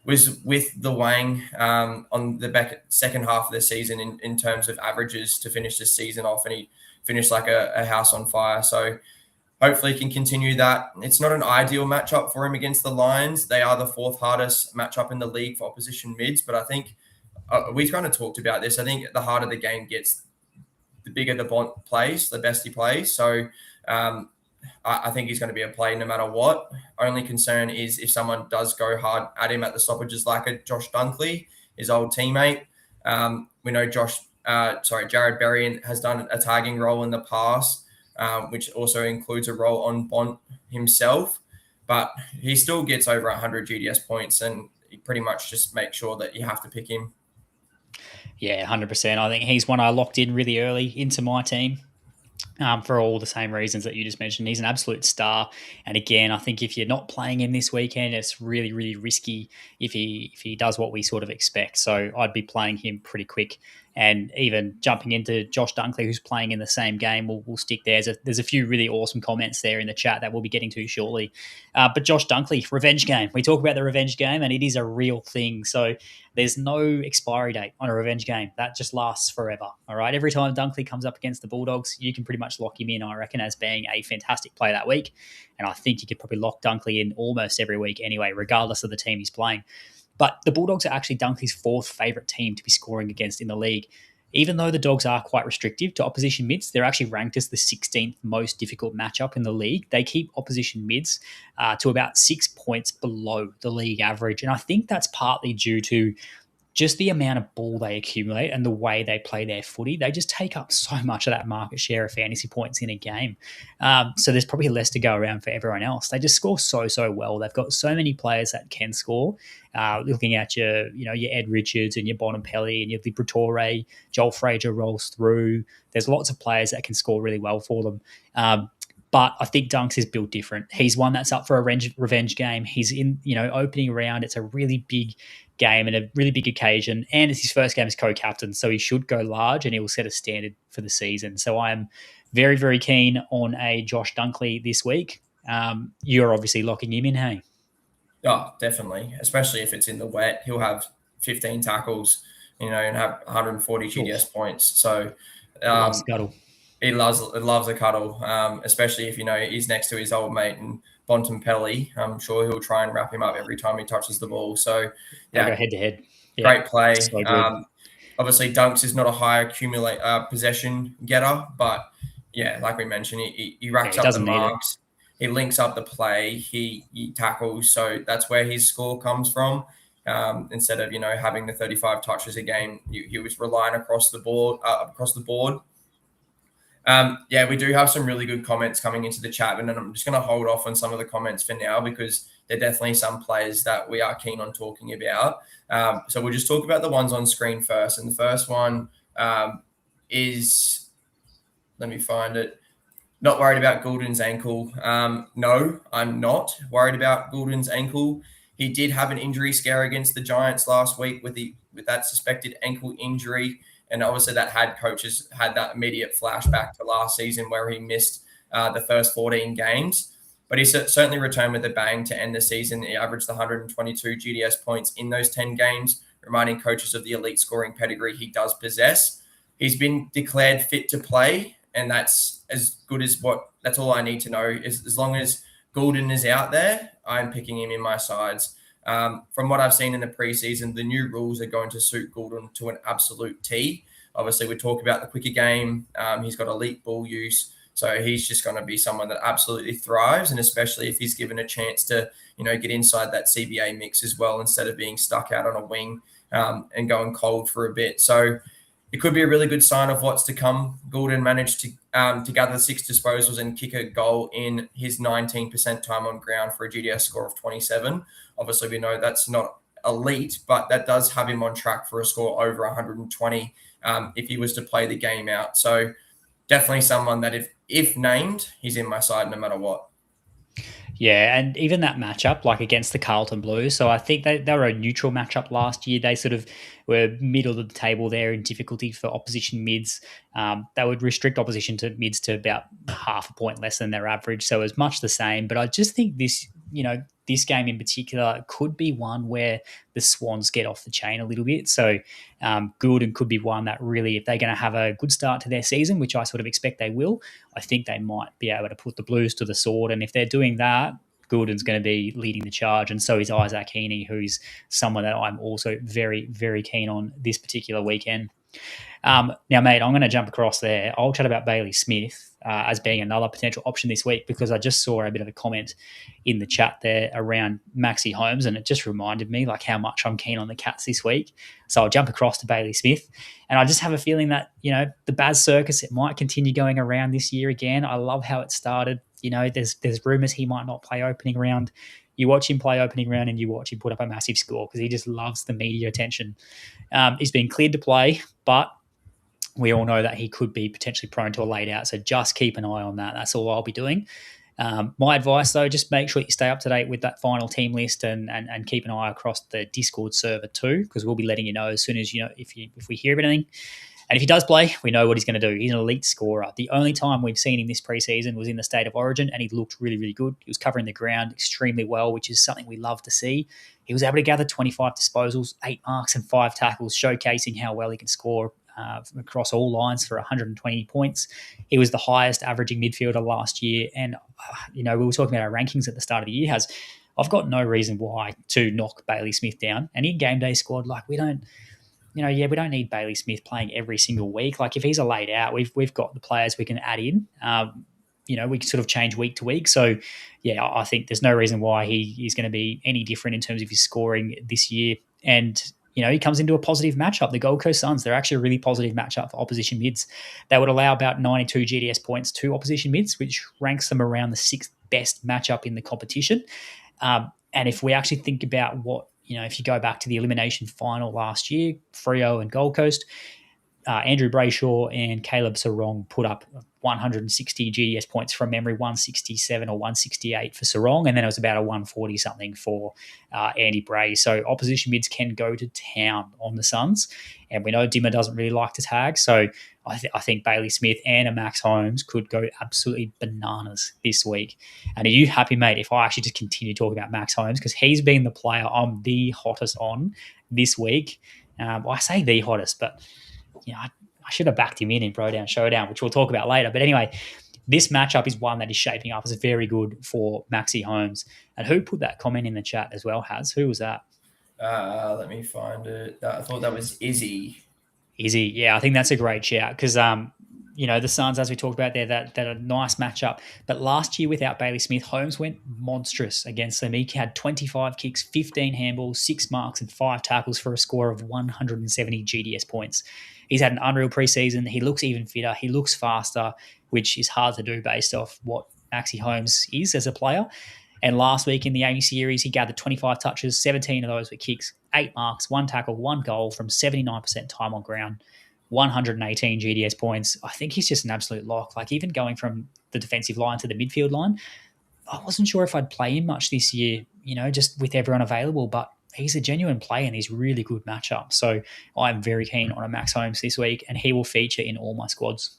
was with the Wang on the second half of the season in terms of averages to finish this season off, and he finished like a house on fire. So hopefully he can continue that. It's not an ideal matchup for him against the Lions. They are the fourth hardest matchup in the league for opposition mids, but I think we kind of talked about this. I think the harder the game gets, the bigger the Bont plays, the best he plays. So I think he's going to be a play no matter what. Only concern is if someone does go hard at him at the stoppages like a Josh Dunkley, his old teammate. We know Jared Berrien has done a tagging role in the past, which also includes a role on Bont himself. But he still gets over 100 GDS points, and he pretty much just makes sure that you have to pick him. Yeah, 100%. I think he's one I locked in really early into my team. For all the same reasons that you just mentioned. He's an absolute star. And again, I think if you're not playing him this weekend, it's really, really risky if he does what we sort of expect. So I'd be playing him pretty quick. And even jumping into Josh Dunkley, who's playing in the same game, we'll stick there. There's a few really awesome comments there in the chat that we'll be getting to shortly. But Josh Dunkley, revenge game. We talk about the revenge game, and it is a real thing. So there's no expiry date on a revenge game. That just lasts forever. All right. Every time Dunkley comes up against the Bulldogs, you can pretty much lock him in, I reckon, as being a fantastic play that week. And I think you could probably lock Dunkley in almost every week anyway, regardless of the team he's playing. But the Bulldogs are actually Dunkley's fourth favourite team to be scoring against in the league. Even though the Dogs are quite restrictive to opposition mids, they're actually ranked as the 16th most difficult matchup in the league. They keep opposition mids to about 6 points below the league average. And I think that's partly due to just the amount of ball they accumulate and the way they play their footy. They just take up so much of that market share of fantasy points in a game. So there's probably less to go around for everyone else. They just score so well. They've got so many players that can score. Looking at your Ed Richards and your Bontempelli and your Liberatore, Joel Frazier rolls through. There's lots of players that can score really well for them. But I think Dunks is built different. He's one that's up for a revenge game. He's in, opening round. It's a really big game and a really big occasion. And it's his first game as co-captain, so he should go large and he will set a standard for the season. So I am very, very keen on a Josh Dunkley this week. You're obviously locking him in, hey? Oh, definitely. Especially if it's in the wet. He'll have 15 tackles, and have 140 GDS points. So he loves a cuddle, especially if, he's next to his old mate and Bontempelli. I'm sure he'll try and wrap him up every time he touches the ball. So, yeah. Go head-to-head. Yeah, great play. So obviously, Dunks is not a high possession getter, but, like we mentioned, he racks up the marks. He links up the play. He tackles. So that's where his score comes from. Instead of, having the 35 touches a game, he was relying across the board. We do have some really good comments coming into the chat, and I'm just going to hold off on some of the comments for now because there are definitely some players that we are keen on talking about. So we'll just talk about the ones on screen first. And the first one is, let me find it. Not worried about Goulden's ankle. No, I'm not worried about Goulden's ankle. He did have an injury scare against the Giants last week with that suspected ankle injury. And obviously coaches had that immediate flashback to last season where he missed the first 14 games. But he certainly returned with a bang to end the season. He averaged 122 GDS points in those 10 games, reminding coaches of the elite scoring pedigree he does possess. He's been declared fit to play, and that's as good as that's all I need to know. As long as Goulden is out there, I'm picking him in my sides. From what I've seen in the preseason, the new rules are going to suit Goulden to an absolute T. Obviously, we talk about the quicker game. He's got elite ball use. So he's just going to be someone that absolutely thrives, and especially if he's given a chance to, get inside that CBA mix as well instead of being stuck out on a wing and going cold for a bit. So it could be a really good sign of what's to come. Goulden managed to gather 6 disposals and kick a goal in his 19% time on ground for a GDS score of 27. Obviously, we know that's not elite, but that does have him on track for a score over 120 if he was to play the game out. So definitely someone that if named, he's in my side no matter what. Yeah, and even that matchup, like against the Carlton Blues, so I think they were a neutral matchup last year. They sort of were middle of the table there in difficulty for opposition mids. They would restrict opposition to mids to about half a point less than their average, so it was much the same. But I just think this game in particular could be one where the Swans get off the chain a little bit. So Goulden could be one that really, if they're going to have a good start to their season, which I sort of expect they will, I think they might be able to put the Blues to the sword. And if they're doing that, Goulden's going to be leading the charge, and so is Isaac Heaney, who's someone that I'm also very, very keen on this particular weekend. Now, mate, I'm going to jump across there. I'll chat about Bailey Smith as being another potential option this week, because I just saw a bit of a comment in the chat there around Maxi Holmes, and it just reminded me like how much I'm keen on the Cats this week. So I'll jump across to Bailey Smith, and I just have a feeling that, the Baz circus, it might continue going around this year again. I love how it started. There's rumours he might not play opening round. You watch him play opening round and you watch him put up a massive score because he just loves the media attention. He's been cleared to play, but we all know that he could be potentially prone to a late out. So just keep an eye on that. That's all I'll be doing. My advice, though, just make sure you stay up to date with that final team list and keep an eye across the Discord server too, because we'll be letting you know as soon as, if we hear of anything. And if he does play, we know what he's going to do. He's an elite scorer. The only time we've seen him this preseason was in the State of Origin, and he looked really, really good. He was covering the ground extremely well, which is something we love to see. He was able to gather 25 disposals, 8 marks and 5 tackles, showcasing how well he can score across all lines for 120 points. He was the highest averaging midfielder last year. And, we were talking about our rankings at the start of the year. I've got no reason why to knock Bailey Smith down. And in GameDay Squad, we don't need Bailey Smith playing every single week. Like if he's a laid out, we've got the players we can add in. We can sort of change week to week. So, yeah, I think there's no reason why he is going to be any different in terms of his scoring this year. And, he comes into a positive matchup. The Gold Coast Suns, they're actually a really positive matchup for opposition mids. They would allow about 92 GDS points to opposition mids, which ranks them around the 6th best matchup in the competition. And if we actually think about what, if you go back to the elimination final last year, Freo and Gold Coast, Andrew Brayshaw and Caleb Sarong put up 160 GDS points from memory, 167 or 168 for Sarong, and then it was about a 140 something for Andy Bray. So opposition mids can go to town on the Suns, and we know Dimmer doesn't really like to tag, so I think Bailey Smith and a Max Holmes could go absolutely bananas this week. And are you happy, mate, if I actually just continue talking about Max Holmes, because he's been the player I'm the hottest on this week. I say the hottest, but I should have backed him in BroDown ShowDown, which we'll talk about later. But anyway, this matchup is one that is shaping up as very good for Maxi Holmes. And who put that comment in the chat as well, Haz? Who was that? Let me find it. I thought that was Izzy. Izzy, yeah, I think that's a great shout because, the Suns, as we talked about there, that a nice matchup. But last year without Bailey Smith, Holmes went monstrous against them. He had 25 kicks, 15 handballs, 6 marks and 5 tackles for a score of 170 GDS points. He's had an unreal preseason. He looks even fitter. He looks faster, which is hard to do based off what Maxi Holmes is as a player. And last week in the Amy series, he gathered 25 touches, 17 of those were kicks, 8 marks, 1 tackle, 1 goal from 79% time on ground, 118 GDS points. I think he's just an absolute lock. Like even going from the defensive line to the midfield line, I wasn't sure if I'd play him much this year, just with everyone available, but he's a genuine player and he's really good matchup. So I'm very keen on a Max Holmes this week, and he will feature in all my squads.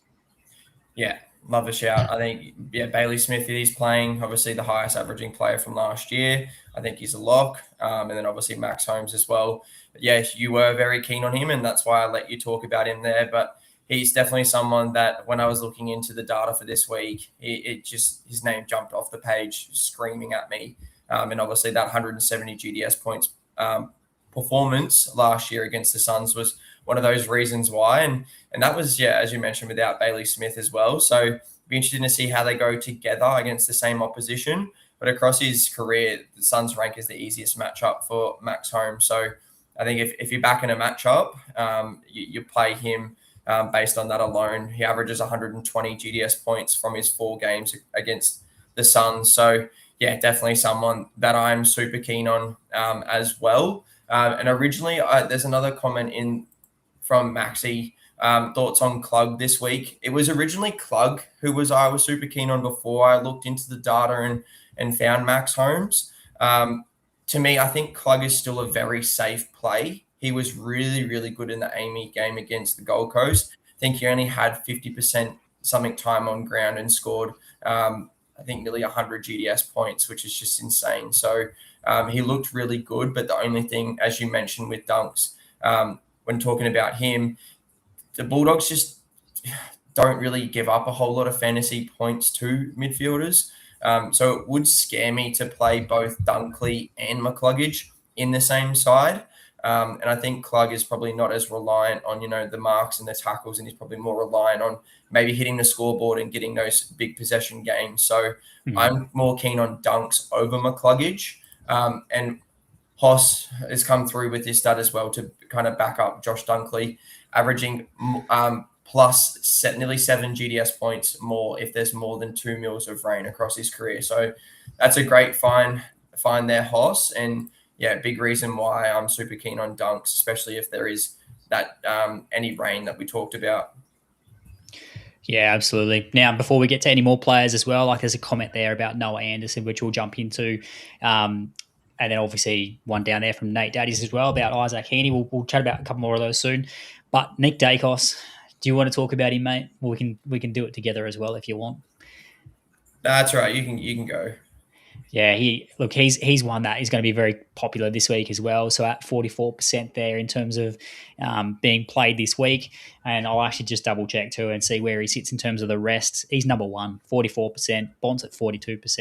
Yeah, love a shout. I think, Bailey Smith is playing, obviously the highest averaging player from last year. I think he's a lock. And then obviously Max Holmes as well. But yes, you were very keen on him, and that's why I let you talk about him there. But he's definitely someone that when I was looking into the data for this week, his name jumped off the page screaming at me. And obviously that 170 GDS points performance last year against the Suns was one of those reasons why. And that was, as you mentioned, without Bailey Smith as well. So be interesting to see how they go together against the same opposition. But across his career, the Suns rank is the easiest matchup for Max Holmes. So I think if you're back in a matchup, you play him based on that alone. He averages 120 GDS points from his 4 games against the Suns. So yeah, definitely someone that I'm super keen on as well. And originally, there's another comment in from Maxi. Thoughts on Klug this week. It was originally Klug I was super keen on before I looked into the data and found Max Holmes. To me, I think Klug is still a very safe play. He was really, really good in the Amy game against the Gold Coast. I think he only had 50% something time on ground and scored, I think, nearly 100 GDS points, which is just insane. So he looked really good. But the only thing, as you mentioned with dunks, when talking about him, the Bulldogs just don't really give up a whole lot of fantasy points to midfielders. So it would scare me to play both Dunkley and McCluggage in the same side. And I think Klug is probably not as reliant on, the marks and the tackles, and he's probably more reliant on maybe hitting the scoreboard and getting those big possession games. So I'm more keen on dunks over McCluggage. And Hoss has come through with this stat as well to kind of back up Josh Dunkley, averaging plus nearly 7 GDS points more if there's more than 2 mils of rain across his career. So that's a great find there, Hoss. And big reason why I'm super keen on dunks, especially if there is that any rain that we talked about. Yeah, absolutely. Now, before we get to any more players as well, there's a comment there about Noah Anderson, which we'll jump into. And then obviously one down there from Nate Daddies as well about Isaac Heaney. We'll chat about a couple more of those soon. But Nick Dacos, do you want to talk about him, mate? Well, we can do it together as well if you want. That's right. You can go. Yeah, he's one that is going to be very popular this week as well. So at 44% there in terms of being played this week. And I'll actually just double check too and see where he sits in terms of the rest. He's number 1, 44%, Bonds at 42%,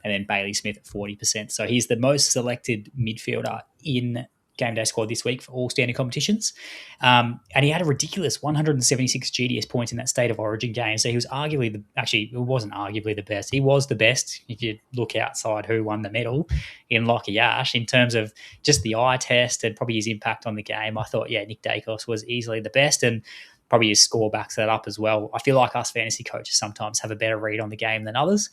and then Bailey Smith at 40%. So he's the most selected midfielder in GameDay Squad this week for all standard competitions. And he had a ridiculous 176 GDS points in that State of Origin game. So he was it wasn't arguably the best. He was the best if you look outside who won the medal in Lockie Ash in terms of just the eye test and probably his impact on the game. I thought, Nick Dacos was easily the best, and probably his score backs that up as well. I feel like us fantasy coaches sometimes have a better read on the game than others.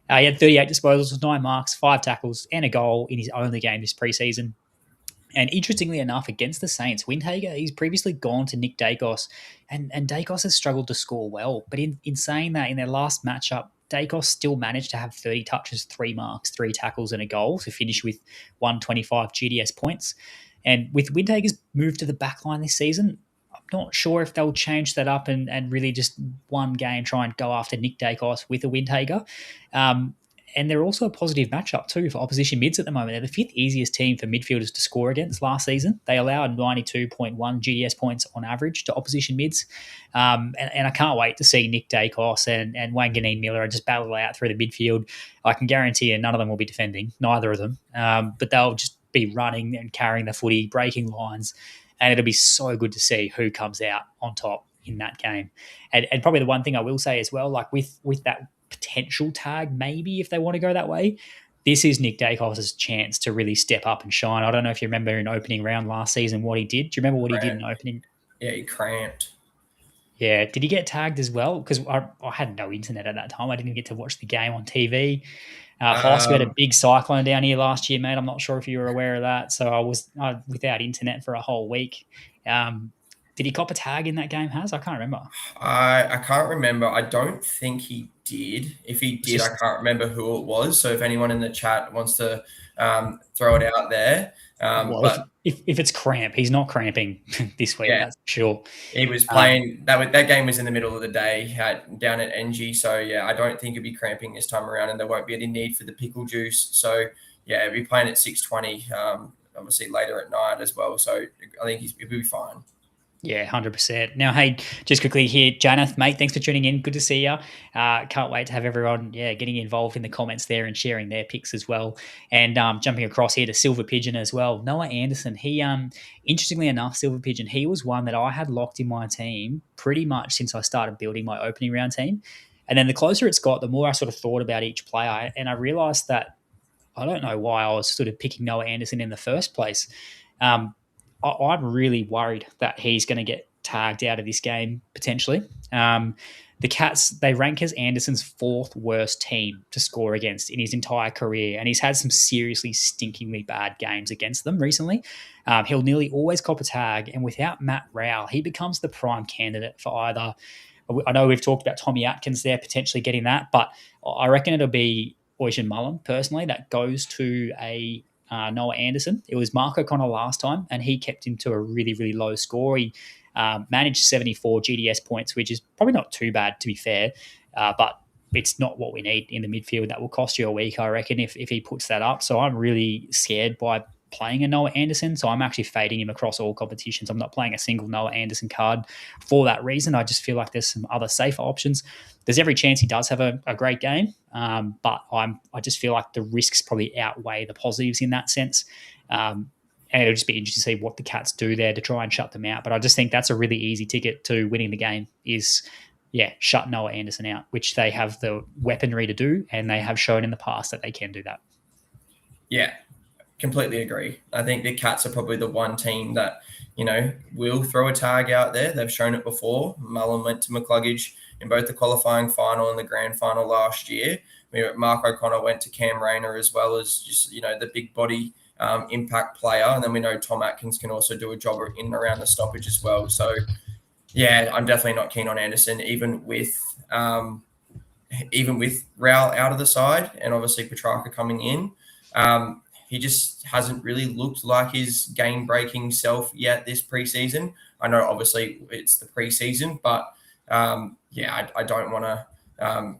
He had 38 disposals, 9 marks, 5 tackles, and a goal in his only game this preseason. And interestingly enough, against the Saints, Windhager, he's previously gone to Nick Dacos, and Dacos has struggled to score well. But in saying that, in their last matchup, Dacos still managed to have 30 touches, 3 marks, 3 tackles, and a goal to finish with 125 GDS points. And with Windhager's move to the back line this season, I'm not sure if they'll change that up and really just one game try and go after Nick Dacos with a Windhager. And they're also a positive matchup too for opposition mids at the moment. They're the 5th easiest team for midfielders to score against last season. They allowed 92.1 GDS points on average to opposition mids. And I can't wait to see Nick Dacos and Wanganeen Miller just battle out through the midfield. I can guarantee you none of them will be defending, neither of them. But they'll just be running and carrying the footy, breaking lines. And it'll be so good to see who comes out on top in that game. And probably the one thing I will say as well, with that potential tag, maybe if they want to go that way, this is Nick Dacos' chance to really step up and shine. I don't know if you remember in opening round last season what he did. Do you remember what he did in opening? Yeah, he cramped. Yeah, did he get tagged as well? Because I had no internet at that time. I didn't get to watch the game on TV. Hoss, we had a big cyclone down here last year, mate. I'm not sure if you were aware of that. So I was without internet for a whole week. Did he cop a tag in that game, Haz? I can't remember. I can't remember. I don't think he did. If he did, I can't remember who it was. So if anyone in the chat wants to throw it out there. Well, But if it's cramp, he's not cramping this week. yeah, That's for sure. he was playing that game was in the middle of the day down at NG. So yeah, I don't think he'll be cramping this time around, and there won't be any need for the pickle juice. So yeah, he'll be playing at 6:20, obviously later at night as well. So I think he'll be fine. Yeah, 100%. Now, hey, just quickly here, Janeth, mate, thanks for tuning in. Good to see you. Can't wait to have everyone, getting involved in the comments there and sharing their picks as well. And jumping across here to Silver Pigeon as well. Noah Anderson, he, interestingly enough, Silver Pigeon, he was one that I had locked in my team pretty much since I started building my opening round team. And then the closer it's got, the more I sort of thought about each player. And I realized that I don't know why I was sort of picking Noah Anderson in the first place. I'm really worried that he's going to get tagged out of this game potentially. The Cats, they rank as Anderson's fourth worst team to score against in his entire career, and he's had some seriously stinkingly bad games against them recently. He'll nearly always cop a tag, and without Matt Rowell, he becomes the prime candidate for either. I know we've talked about Tommy Atkins there potentially getting that, but I reckon it'll be Oishan Mullen personally that goes to a Noah Anderson. It was Mark O'Connor last time, and he kept him to a really, really low score. He managed 74 GDS points, which is probably not too bad, to be fair, but it's not what we need in the midfield. That will cost you a week, I reckon, if he puts that up. So I'm really scared by playing a Noah Anderson, so I'm actually fading him across all competitions. I'm not playing a single Noah Anderson card for that reason. I just feel like there's some other safer options. There's every chance he does have a great game, but I just feel like the risks probably outweigh the positives in that sense. And it'll just be interesting to see what the Cats do there to try and shut them out. But I just think that's a really easy ticket to winning the game is, shut Noah Anderson out, which they have the weaponry to do, and they have shown in the past that they can do that. Yeah, completely agree. I think the Cats are probably the one team that, will throw a tag out there. They've shown it before. Mullen went to McCluggage in both the qualifying final and the grand final last year. Mark O'Connor went to Cam Rayner as well as just, the big body impact player. And then we know Tom Atkins can also do a job in and around the stoppage as well. So, yeah, I'm definitely not keen on Anderson, even with Rowell out of the side and obviously Petrarca coming in. He just hasn't really looked like his game-breaking self yet this preseason. I know, obviously, it's the preseason, but, I don't want to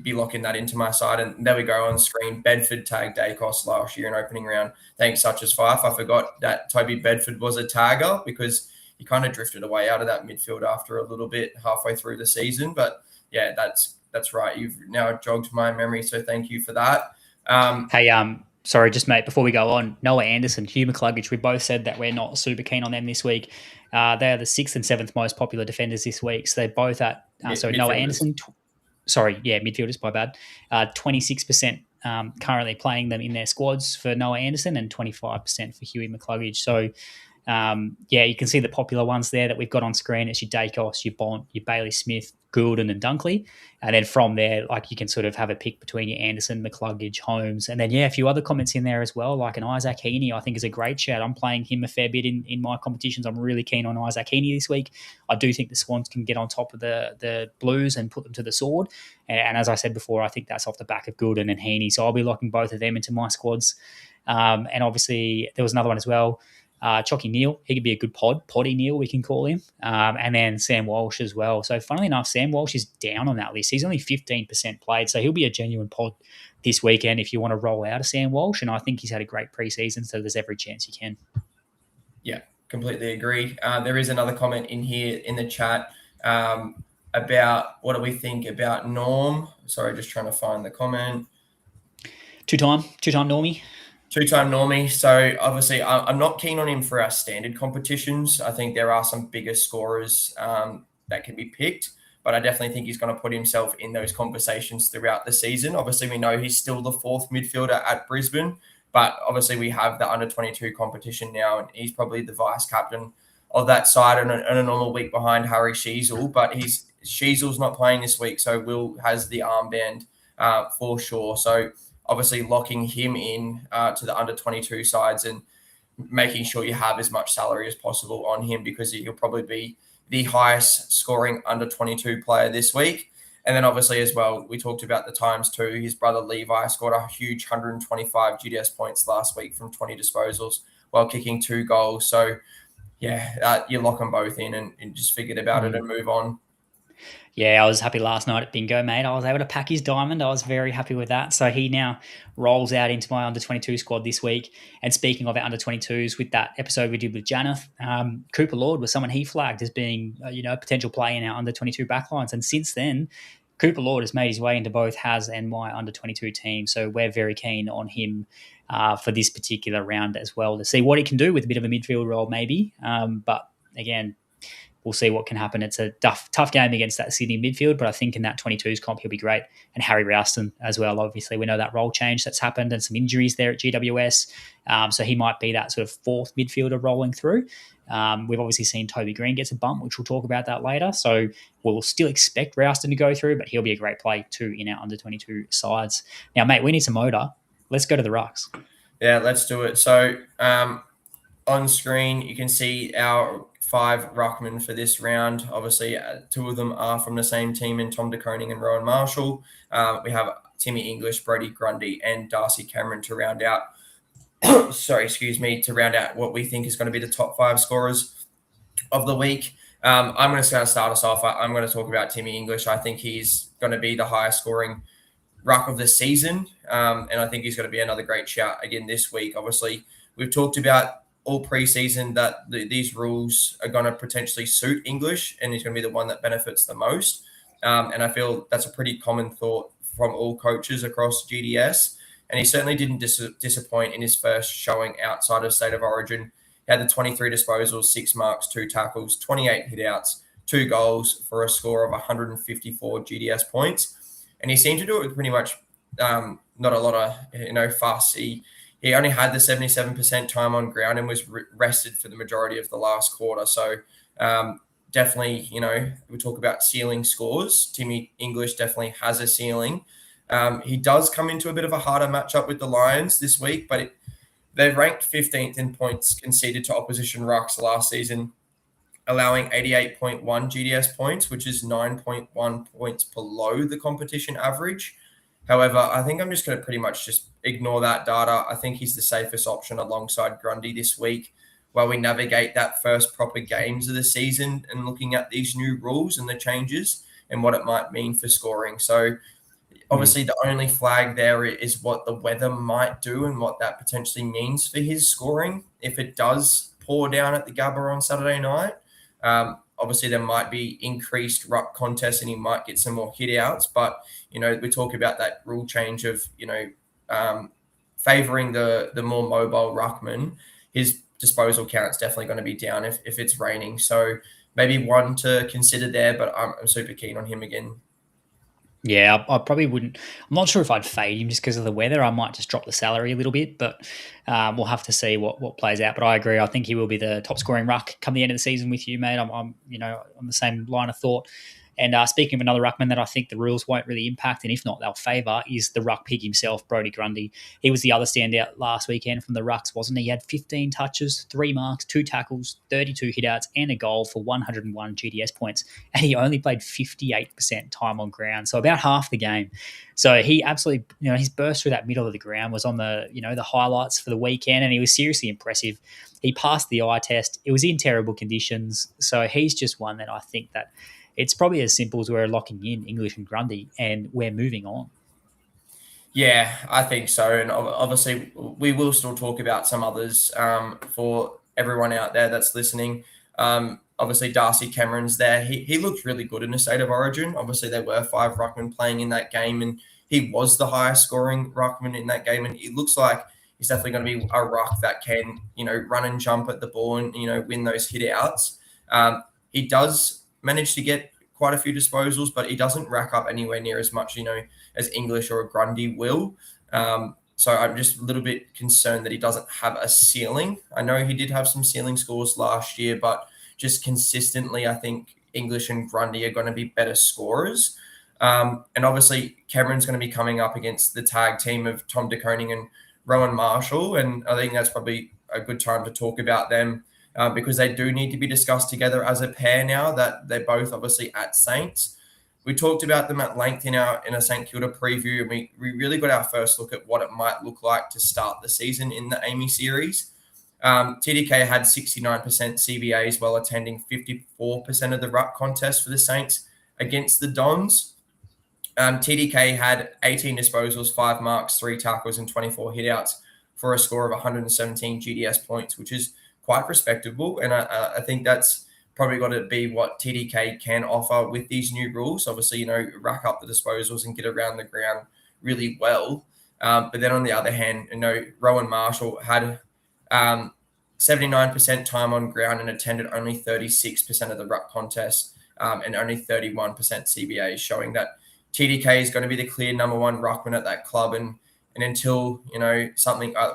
be locking that into my side. And there we go on screen. Bedford tagged Dacos last year in opening round. Thanks, such as Fife. I forgot that Toby Bedford was a tagger because he kind of drifted away out of that midfield after a little bit halfway through the season. But, yeah, that's right. You've now jogged my memory, so thank you for that. Sorry, just mate, before we go on, Noah Anderson, Hugh McCluggage, we both said that we're not super keen on them this week. They are the 6th and 7th most popular defenders this week. So they're both at, Noah Anderson, midfielders, my bad. 26% currently playing them in their squads for Noah Anderson and 25% for Huey McCluggage. So, you can see the popular ones there that we've got on screen. It's your Dacos, your Bont, your Bailey Smith, Goulden and Dunkley. And then from there, you can sort of have a pick between your Anderson, McCluggage, Holmes. And then, a few other comments in there as well, like an Isaac Heaney, I think is a great shout. I'm playing him a fair bit in my competitions. I'm really keen on Isaac Heaney this week. I do think the Swans can get on top of the Blues and put them to the sword. And as I said before, I think that's off the back of Goulden and Heaney. So I'll be locking both of them into my squads. And obviously there was another one as well. Chalky Neal, he could be a good Poddy Neal, we can call him. And then Sam Walsh as well. So funnily enough, Sam Walsh is down on that list. He's only 15% played, so he'll be a genuine pod this weekend if you want to roll out a Sam Walsh. And I think he's had a great preseason, so there's every chance you can. Yeah, completely agree. There is another comment in here in the chat about what do we think about Norm. Sorry, just trying to find the comment. Two-time Normie. Two-time Normie. So obviously I'm not keen on him for our standard competitions. I think there are some bigger scorers that can be picked, but I definitely think he's going to put himself in those conversations throughout the season. Obviously, we know he's still the 4th midfielder at Brisbane, but obviously we have the under-22 competition now, and he's probably the vice captain of that side on a normal week behind Harry Sheasel, but Sheasel's not playing this week, so Will has the armband for sure. So obviously locking him in to the under-22 sides and making sure you have as much salary as possible on him because he'll probably be the highest scoring under-22 player this week. And then obviously as well, we talked about the times too. His brother Levi scored a huge 125 GDS points last week from 20 disposals while kicking 2 goals. So yeah, you lock them both in and just forget about it and move on. Yeah, I was happy last night at Bingo, mate. I was able to pack his diamond. I was very happy with that. So he now rolls out into my under-22 squad this week. And speaking of our under-22s, with that episode we did with Janeth, Cooper Lord was someone he flagged as being, a potential play in our under-22 backlines. And since then, Cooper Lord has made his way into both Haz and my under-22 team. So we're very keen on him for this particular round as well to see what he can do with a bit of a midfield role maybe. But again, we'll see what can happen. It's a tough game against that Sydney midfield, but I think in that 22s comp, he'll be great. And Harry Rouston as well. Obviously, we know that role change that's happened and some injuries there at GWS. So he might be that sort of fourth midfielder rolling through. We've obviously seen Toby Green gets a bump, which we'll talk about that later. So we'll still expect Rouston to go through, but he'll be a great play too in our under-22 sides. Now, mate, we need some motor. Let's go to the rucks. Yeah, let's do it. So on screen, you can see our 5 ruckmen for this round. Obviously, 2 of them are from the same team in Tom De Koning and Rowan Marshall. We have Timmy English, Brody Grundy, and Darcy Cameron to round out. To round out what we think is going to be the top 5 scorers of the week. I'm going to start us off. I'm going to talk about Timmy English. I think he's going to be the highest scoring ruck of the season, and I think he's going to be another great shout again this week. Obviously, we've talked about all preseason that these rules are going to potentially suit English, and he's going to be the one that benefits the most. And I feel that's a pretty common thought from all coaches across GDS. And he certainly didn't disappoint in his first showing outside of State of Origin. He had the 23 disposals, 6 marks, 2 tackles, 28 hitouts, 2 goals for a score of 154 GDS points. And he seemed to do it with pretty much not a lot of fuss. He only had the 77% time on ground and was rested for the majority of the last quarter. So definitely, we talk about ceiling scores. Timmy English definitely has a ceiling. He does come into a bit of a harder matchup with the Lions this week, but they're ranked 15th in points conceded to opposition rucks last season, allowing 88.1 GDS points, which is 9.1 points below the competition average. However, I think I'm just going to pretty much just ignore that data. I think he's the safest option alongside Grundy this week while we navigate that first proper games of the season and looking at these new rules and the changes and what it might mean for scoring. So obviously the only flag there is what the weather might do and what that potentially means for his scoring. If it does pour down at the Gabba on Saturday night, obviously there might be increased ruck contests and he might get some more hit outs, but we talk about that rule change of favouring the more mobile ruckman. His disposal count's definitely going to be down if it's raining, so maybe one to consider there, but I'm super keen on him again. Yeah, I probably wouldn't. I'm not sure if I'd fade him just because of the weather. I might just drop the salary a little bit, but we'll have to see what plays out. But I agree. I think he will be the top scoring ruck come the end of the season with you, mate. I'm on the same line of thought. And speaking of another ruckman that I think the rules won't really impact, and if not, they'll favour, is the ruck pig himself, Brody Grundy. He was the other standout last weekend from the rucks, wasn't he? He had 15 touches, 3 marks, 2 tackles, 32 hitouts, and a goal for 101 GDS points. And he only played 58% time on ground, so about half the game. So he absolutely, his burst through that middle of the ground was on the, the highlights for the weekend, and he was seriously impressive. He passed the eye test. It was in terrible conditions. So he's just one that I think that it's probably as simple as we're locking in English and Grundy and we're moving on. Yeah, I think so. And obviously we will still talk about some others for everyone out there that's listening. Obviously Darcy Cameron's there. He looked really good in the State of Origin. Obviously there were 5 ruckmen playing in that game and he was the highest scoring ruckman in that game. And it looks like he's definitely going to be a ruck that can, run and jump at the ball and, win those hit outs. He does manage to get quite a few disposals, but he doesn't rack up anywhere near as much, as English or a Grundy will. So I'm just a little bit concerned that he doesn't have a ceiling. I know he did have some ceiling scores last year, but just consistently, I think English and Grundy are going to be better scorers. And obviously Cameron's going to be coming up against the tag team of Tom De Koning and Rowan Marshall. And I think that's probably a good time to talk about them. Because they do need to be discussed together as a pair now that they're both obviously at Saints. We talked about them at length in a St Kilda preview, and we really got our first look at what it might look like to start the season in the Amy series. TDK had 69% CBAs while attending 54% of the ruck contest for the Saints against the Dons. TDK had 18 disposals, 5 marks, 3 tackles, and 24 hitouts for a score of 117 GDS points, which is quite respectable. And I think that's probably got to be what TDK can offer with these new rules. Obviously, rack up the disposals and get around the ground really well. But then on the other hand, Rowan Marshall had 79% time on ground and attended only 36% of the ruck contest and only 31% CBAs, showing that TDK is going to be the clear number one ruckman at that club. And until,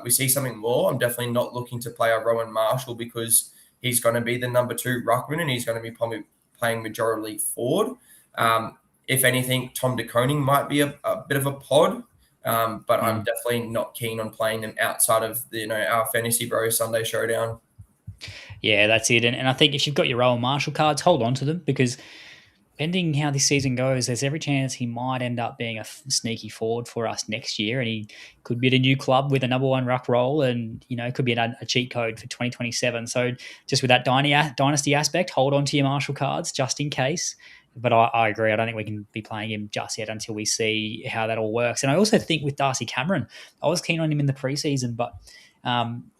we see something more, I'm definitely not looking to play a Rowan Marshall, because he's going to be the number 2 ruckman and he's going to be probably playing majority forward. If anything, Tom De Koning might be a bit of a pod, but I'm definitely not keen on playing them outside of our FantasyBros Sunday Showdown. Yeah, that's it. And I think if you've got your Rowan Marshall cards, hold on to them, because depending how this season goes, there's every chance he might end up being a sneaky forward for us next year, and he could be at a new club with a number 1 ruck role, and could be a cheat code for 2027. So just with that dynasty aspect, hold on to your Marshall cards just in case. But I agree. I don't think we can be playing him just yet until we see how that all works. And I also think with Darcy Cameron, I was keen on him in the preseason, but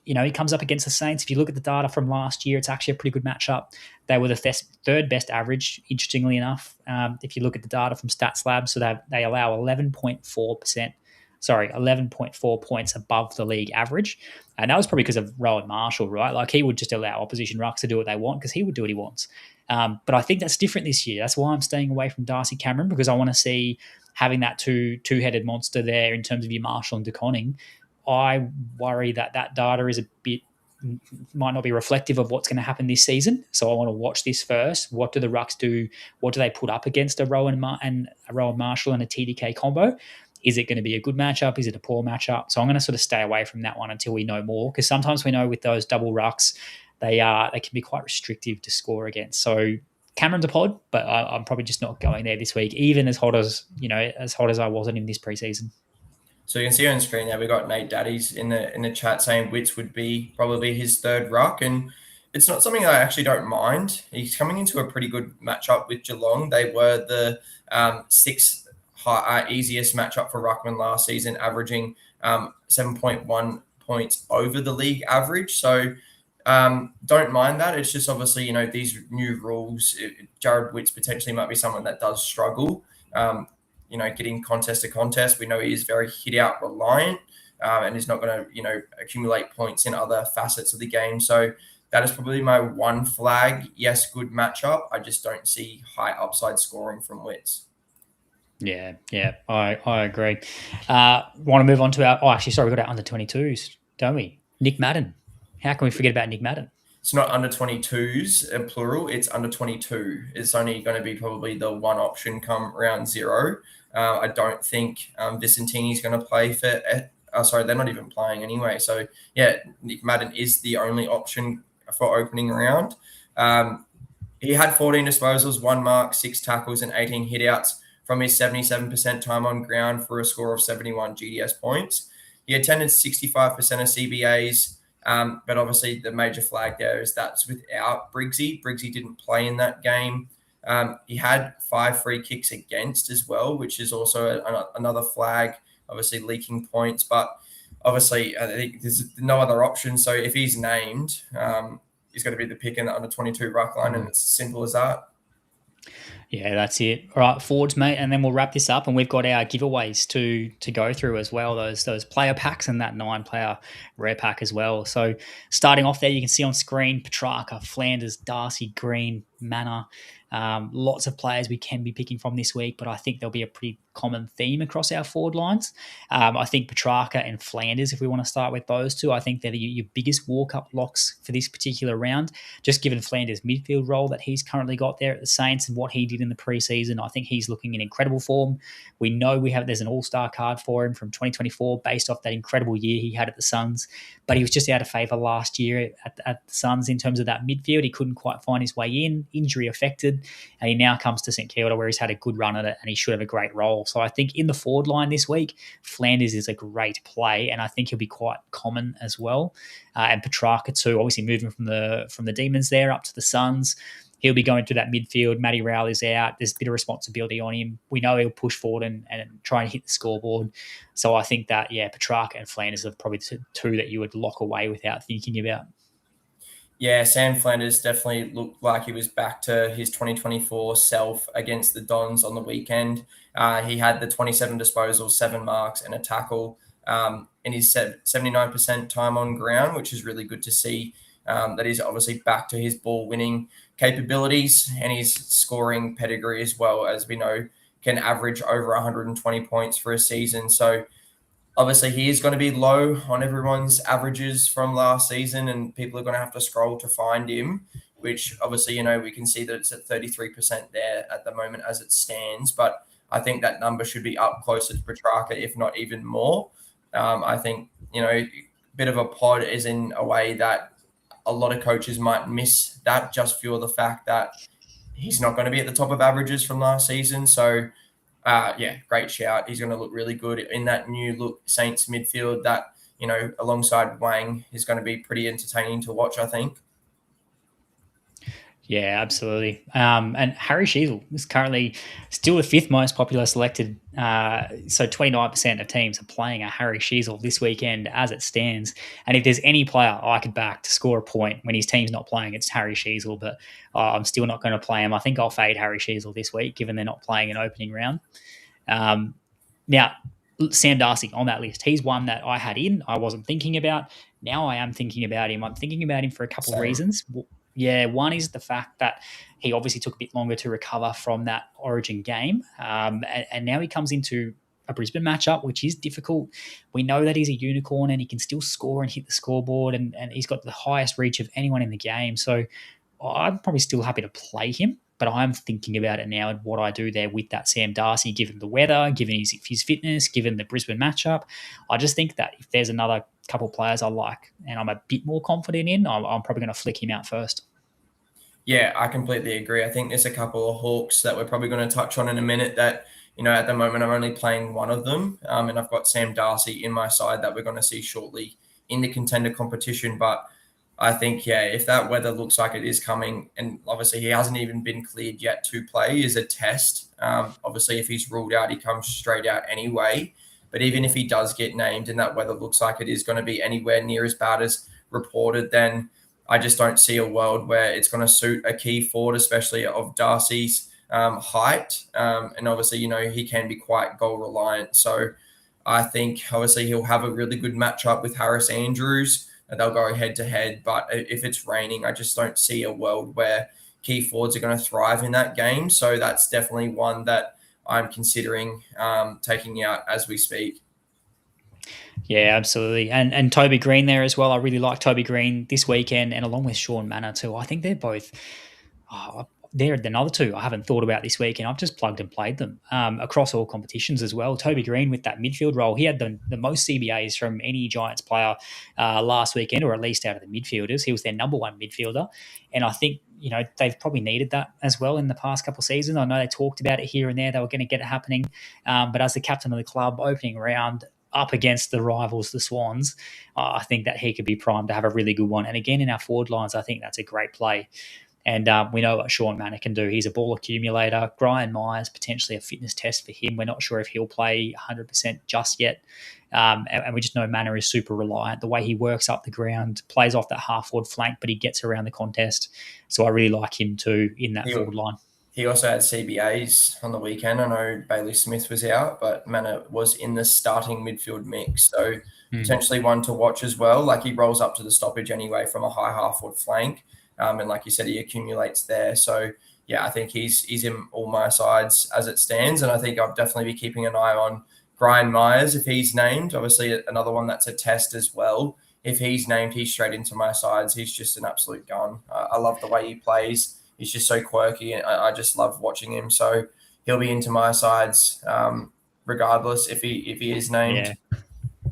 he comes up against the Saints. If you look at the data from last year, it's actually a pretty good matchup. They were the third best average, interestingly enough. If you look at the data from Stats Lab, so they allow 11.4 points above the league average. And that was probably because of Rowan Marshall, right? Like, he would just allow opposition rucks to do what they want because he would do what he wants. But I think that's different this year. That's why I'm staying away from Darcy Cameron, because I want to see having that two-headed monster there in terms of your Marshall and De Koning. I worry that data is might not be reflective of what's going to happen this season. So I want to watch this first. What do the rucks do? What do they put up against a Rowan Marshall and a TDK combo? Is it going to be a good matchup? Is it a poor matchup? So I'm going to sort of stay away from that one until we know more, because sometimes we know with those double rucks, they can be quite restrictive to score against. So Cameron's a pod, but I'm probably just not going there this week, even as hot as I wasn't in this preseason. So you can see on screen now, we got Nate Daddies in the chat saying Wits would be probably his 3rd ruck, and it's not something I actually don't mind. He's coming into a pretty good matchup with Geelong. They were the 6th easiest matchup for ruckman last season, averaging 7.1 points over the league average. So don't mind that. It's just obviously, these new rules, Jared Witts potentially might be someone that does struggle. Getting contest to contest. We know he is very hit-out reliant and is not going to, accumulate points in other facets of the game. So that is probably my one flag. Yes, good matchup. I just don't see high upside scoring from Wits. Yeah, I agree. Want to move on to we got our under-22s, don't we? Nick Madden. How can we forget about Nick Madden? It's not under 22s in plural. It's under 22. It's only going to be probably the one option come round 0. I don't think Vicentini is going to play for. They're not even playing anyway. So yeah, Nick Madden is the only option for opening round. He had 14 disposals, 1 mark, 6 tackles, and 18 hitouts from his 77% time on ground for a score of 71 GDS points. He attended 65% of CBAs. But obviously the major flag there is that's without Briggsy. Briggsy didn't play in that game. He had 5 free kicks against as well, which is also another flag, obviously leaking points. But obviously I think there's no other option. So if he's named, he's going to be the pick in the under 22 ruck line, and it's as simple as that. Yeah, that's it. All right, forwards, mate, and then we'll wrap this up. And we've got our giveaways to go through as well, those player packs and that 9-player rare pack as well. So starting off there, you can see on screen Petrarca, Flanders, Darcy, Green, Manor. Lots of players we can be picking from this week, but I think there'll be a pretty common theme across our forward lines. I think Petrarca and Flanders, if we want to start with those two, I think they're your biggest walk-up locks for this particular round, just given Flanders' midfield role that he's currently got there at the Saints and what he did in the preseason. I think he's looking in incredible form. We know there's an all-star card for him from 2024 based off that incredible year he had at the Suns, but he was just out of favour last year at the Suns in terms of that midfield. He couldn't quite find his way in. injury affected, and he now comes to St Kilda where he's had a good run at it and he should have a great role. So I think in the forward line this week, Flanders is a great play, and I think he'll be quite common as well. And Petrarca too, obviously moving from the Demons there up to the Suns. He'll be going through that midfield. Matty Rowell is out. There's a bit of responsibility on him. We know he'll push forward and try and hit the scoreboard. So I think that, Petrarca and Flanders are probably the two that you would lock away without thinking about. Yeah, Sam Flanders definitely looked like he was back to his 2024 self against the Dons on the weekend. He had the 27 disposals, 7 marks and a tackle in his 79% time on ground, which is really good to see. That he's obviously back to his ball winning capabilities and his scoring pedigree as well, as we know, can average over 120 points for a season. So obviously he is going to be low on everyone's averages from last season, and people are going to have to scroll to find him, which obviously, we can see that it's at 33% there at the moment as it stands. But I think that number should be up closer to Petrarca, if not even more. I think, bit of a pod is in a way that a lot of coaches might miss that just for the fact that he's not going to be at the top of averages from last season. So, great shout. He's going to look really good in that new look Saints midfield that, alongside Wang is going to be pretty entertaining to watch, I think. Yeah, absolutely. And Harry Sheezel is currently still the 5th most popular selected. So 29% of teams are playing a Harry Sheezel this weekend as it stands. And if there's any player I could back to score a point when his team's not playing, it's Harry Sheezel. But I'm still not going to play him. I think I'll fade Harry Sheezel this week, given they're not playing an opening round. Now, Sam Darcy on that list. He's one that I had in. I wasn't thinking about. Now I am thinking about him. I'm thinking about him for a couple of reasons. Yeah, one is the fact that he obviously took a bit longer to recover from that Origin game. And now he comes into a Brisbane matchup, which is difficult. We know that he's a unicorn and he can still score and hit the scoreboard, and he's got the highest reach of anyone in the game. So I'm probably still happy to play him, but I'm thinking about it now and what I do there with that Sam Darcy, given the weather, given his fitness, given the Brisbane matchup. I just think that if there's another couple of players I like and I'm a bit more confident in, I'm probably going to flick him out first. Yeah, I completely agree. I think there's a couple of Hawks that we're probably going to touch on in a minute that, at the moment I'm only playing one of them. And I've got Sam Darcy in my side that we're going to see shortly in the contender competition. But I think, if that weather looks like it is coming, and obviously he hasn't even been cleared yet to play, is a test. Obviously, if he's ruled out, he comes straight out anyway. But even if he does get named and that weather looks like it is going to be anywhere near as bad as reported, then I just don't see a world where it's going to suit a key forward, especially of Darcy's height. And obviously, he can be quite goal reliant. So I think obviously he'll have a really good matchup with Harris Andrews. They'll go head to head. But if it's raining, I just don't see a world where key forwards are going to thrive in that game. So that's definitely one that I'm considering taking out as we speak. Yeah, absolutely. And Toby Green there as well. I really like Toby Green this weekend, and along with Sean Manor too. I think they're both they're another two I haven't thought about this week, and I've just plugged and played them across all competitions as well. Toby Green with that midfield role, he had the most CBAs from any Giants player last weekend, or at least out of the midfielders. He was their number one midfielder, and I think they've probably needed that as well in the past couple of seasons. I know they talked about it here and there; they were going to get it happening, but as the captain of the club, opening round up against the rivals, the Swans, I think that he could be primed to have a really good one. And again, in our forward lines, I think that's a great play. And we know what Sean Manor can do. He's a ball accumulator. Brian Myers, potentially a fitness test for him. We're not sure if he'll play 100% just yet. And we just know Manor is super reliant. The way he works up the ground, plays off that half-forward flank, but he gets around the contest. So I really like him too in that forward line. He also had CBAs on the weekend. I know Bailey Smith was out, but Manor was in the starting midfield mix. So potentially one to watch as well. Like, he rolls up to the stoppage anyway from a high half-forward flank. And like you said, he accumulates there. So, I think he's in all my sides as it stands. And I think I'll definitely be keeping an eye on Brian Myers if he's named. Obviously, another one that's a test as well. If he's named, he's straight into my sides. He's just an absolute gun. I love the way he plays. He's just so quirky, and I just love watching him. So he'll be into my sides regardless if he is named.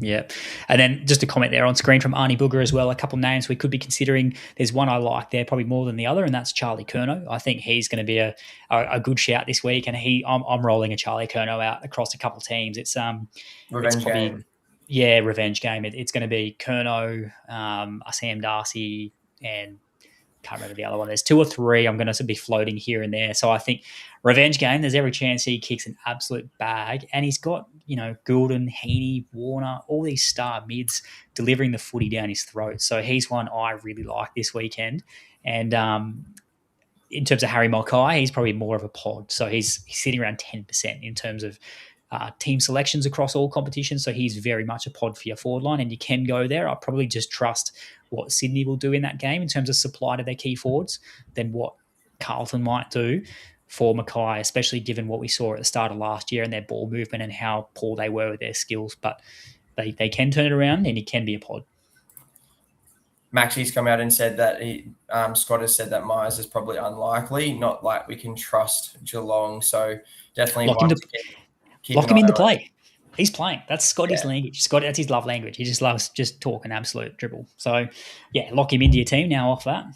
Yeah. And then just a comment there on screen from Arnie Booger as well, a couple names we could be considering. There's one I like there probably more than the other, and that's Charlie Curnow. I think he's going to be a good shout this week, and I'm rolling a Charlie Curnow out across a couple teams. It's Revenge probably game. Yeah, revenge game. It's going to be Curnow, Sam Darcy, and can't remember the other one. There's two or three I'm going to be floating here and there. So I think revenge game, there's every chance he kicks an absolute bag. And he's got, Goulden, Heaney, Warner, all these star mids delivering the footy down his throat. So he's one I really like this weekend. And in terms of Harry Mulcahy, he's probably more of a pod. So he's sitting around 10% in terms of team selections across all competitions. So he's very much a pod for your forward line, and you can go there. I'll probably just trust what Sydney will do in that game in terms of supply to their key forwards than what Carlton might do for Mackay, especially given what we saw at the start of last year and their ball movement and how poor they were with their skills. But they can turn it around, and he can be a pod. Maxi's come out and said that Scott has said that Myers is probably unlikely, not like we can trust Geelong. So definitely lock him into play. He's playing. That's Scotty's language. That's his love language. He just loves just talking absolute dribble. So, yeah, lock him into your team now off that.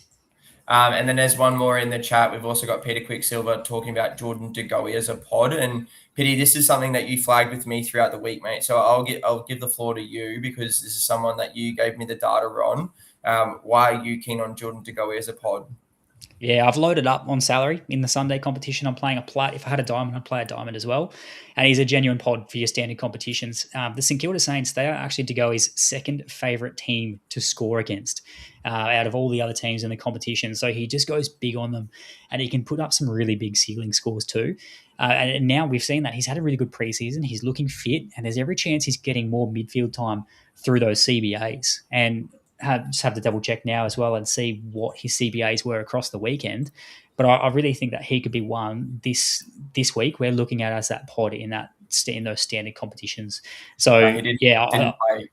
And then there's one more in the chat. We've also got Peter Quicksilver talking about Jordan De Goey as a pod. And Pitty, this is something that you flagged with me throughout the week, mate. So I'll give the floor to you because this is someone that you gave me the data on. Why are you keen on Jordan De Goey as a pod? Yeah, I've loaded up on salary in the Sunday competition. I'm playing a plat. If I had a diamond, I'd play a diamond as well. And he's a genuine pod for your standard competitions. The St Kilda Saints, they are actually De Goey's second favourite team to score against out of all the other teams in the competition. So he just goes big on them, and he can put up some really big ceiling scores too. And now we've seen that he's had a really good preseason. He's looking fit, and there's every chance he's getting more midfield time through those CBAs. And just have to double check now as well and see what his CBAs were across the weekend. But I really think that he could be one this week. We're looking at as that pod in those standard competitions. So didn't play.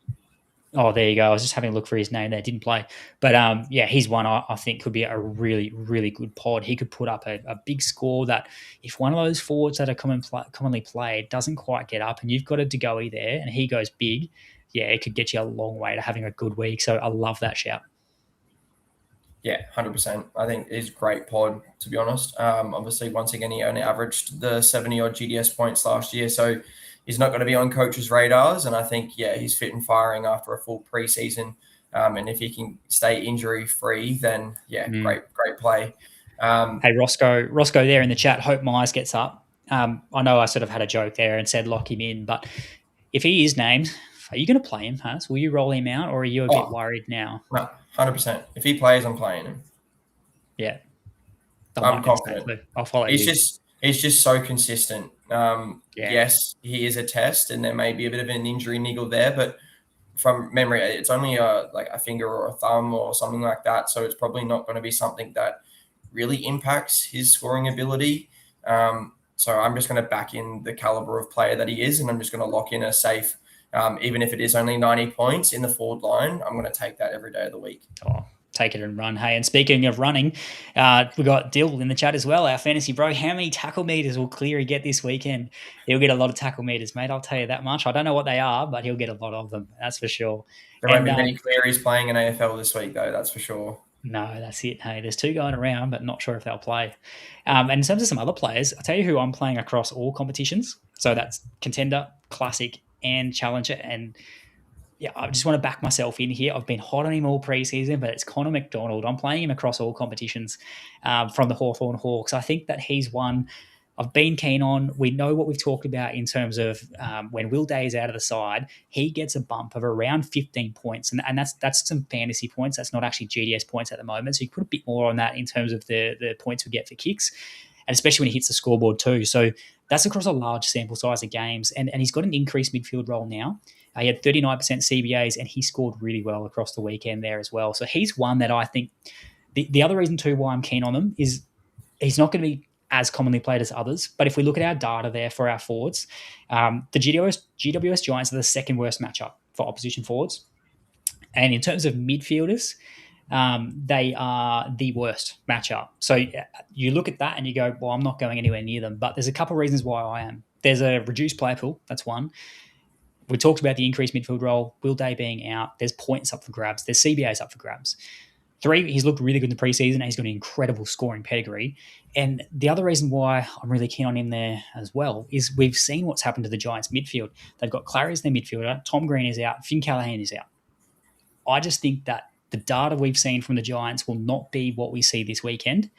Oh, there you go. I was just having a look for his name there. Didn't play. But he's one I think could be a really, really good pod. He could put up a big score that if one of those forwards that are commonly played doesn't quite get up and you've got a De Goey there and he goes big, yeah, it could get you a long way to having a good week. So I love that shout. Yeah, 100%. I think he's a great pod, to be honest. Obviously, once again, he only averaged the 70-odd GDS points last year, so he's not going to be on coaches' radars. And I think, he's fit and firing after a full preseason. And if he can stay injury-free, then, great play. Hey, Roscoe there in the chat, hope Myers gets up. I know I sort of had a joke there and said lock him in, but if he is named, are you going to play him, Haz? Will you roll him out, or are you a bit worried now? No, 100%. If he plays, I'm playing him. Yeah. I'm confident. I'll follow he's you. He's just so consistent. Yes, he is a test, and there may be a bit of an injury niggle there, but from memory, it's only a finger or a thumb or something like that, so it's probably not going to be something that really impacts his scoring ability. So I'm just going to back in the caliber of player that he is, and I'm just going to lock in a safe, even if it is only 90 points in the forward line. I'm going to take that every day of the week. Oh, take it and run. Hey, and speaking of running, we got Dill in the chat as well, our fantasy bro. How many tackle meters will Cleary get this weekend? He'll get a lot of tackle meters, mate. I'll tell you that much. I don't know what they are, but he'll get a lot of them. That's for sure. There won't be many Clearys playing in AFL this week, though. That's for sure. No, that's it. Hey, there's two going around, but not sure if they'll play. And in terms of some other players, I'll tell you who I'm playing across all competitions. So that's Contender, Classic, and Challenger. And yeah, I just want to back myself in here. I've been hot on him all preseason, but it's Connor McDonald. I'm playing him across all competitions from the Hawthorn Hawks. I think that he's one I've been keen on. We know what we've talked about in terms of when Will Day is out of the side, he gets a bump of around 15 points. And that's some fantasy points. That's not actually GDS points at the moment. So you put a bit more on that in terms of the points we get for kicks, and especially when he hits the scoreboard too. So that's across a large sample size of games. And he's got an increased midfield role now. He had 39% CBAs, and he scored really well across the weekend there as well. So he's one that I think the other reason too why I'm keen on him is he's not going to be as commonly played as others. But if we look at our data there for our forwards, the GWS Giants are the second worst matchup for opposition forwards. And in terms of midfielders, they are the worst matchup. So you look at that and you go, well, I'm not going anywhere near them. But there's a couple of reasons why I am. There's a reduced player pool. That's one. We talked about the increased midfield role, Will Day being out. There's points up for grabs. There's CBAs up for grabs. 3, he's looked really good in the preseason and he's got an incredible scoring pedigree. And the other reason why I'm really keen on him there as well is we've seen what's happened to the Giants midfield. They've got Clary as their midfielder, Tom Green is out, Finn Callahan is out. I just think that the data we've seen from the Giants will not be what we see this weekend.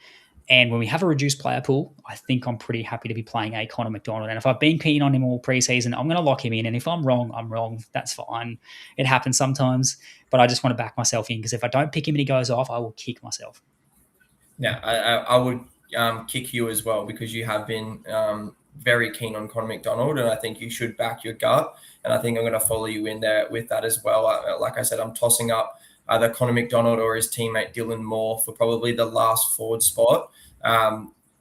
And when we have a reduced player pool, I think I'm pretty happy to be playing a Connor McDonald. And if I've been keen on him all preseason, I'm going to lock him in. And if I'm wrong, I'm wrong. That's fine. It happens sometimes. But I just want to back myself in because if I don't pick him and he goes off, I will kick myself. Yeah, I would kick you as well because you have been very keen on Connor McDonald, and I think you should back your gut. And I think I'm going to follow you in there with that as well. Like I said, I'm tossing up either Connor McDonald or his teammate Dylan Moore for probably the last forward spot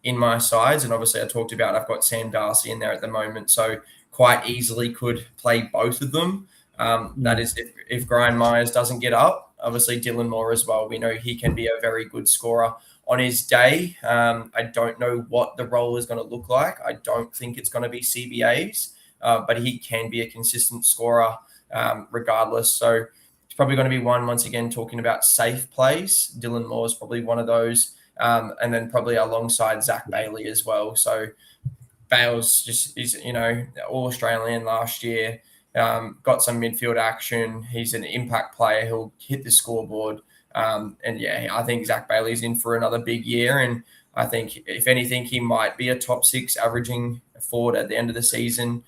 in my sides. And obviously I talked about I've got Sam Darcy in there at the moment, so quite easily could play both of them. That is if Brian Myers doesn't get up. Obviously Dylan Moore as well. We know he can be a very good scorer on his day. I don't know what the role is going to look like. I don't think it's going to be CBAs, but he can be a consistent scorer regardless. So it's probably going to be once again, talking about safe plays. Dylan Moore is probably one of those. And then probably alongside Zach Bailey as well. So Bales just is, all Australian last year, got some midfield action. He's an impact player. He'll hit the scoreboard. I think Zach Bailey's in for another big year. And I think if anything, he might be a top 6 averaging forward at the end of the season,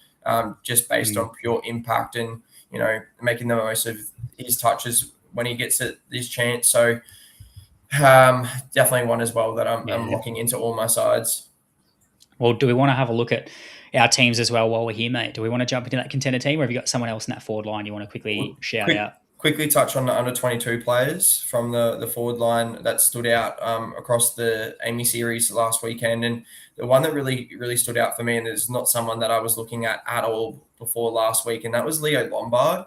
just based on pure impact and, making the most of his touches when he gets this chance. So definitely one as well that I'm locking into all my sides. Well, do we want to have a look at our teams as well while we're here, mate? Do we want to jump into that contender team, or have you got someone else in that forward line you want to quickly shout out? Quickly touch on the under 22 players from the forward line that stood out across the Amy series last weekend. And the one that really, really stood out for me, and is not someone that I was looking at all before last week, and that was Leo Lombard.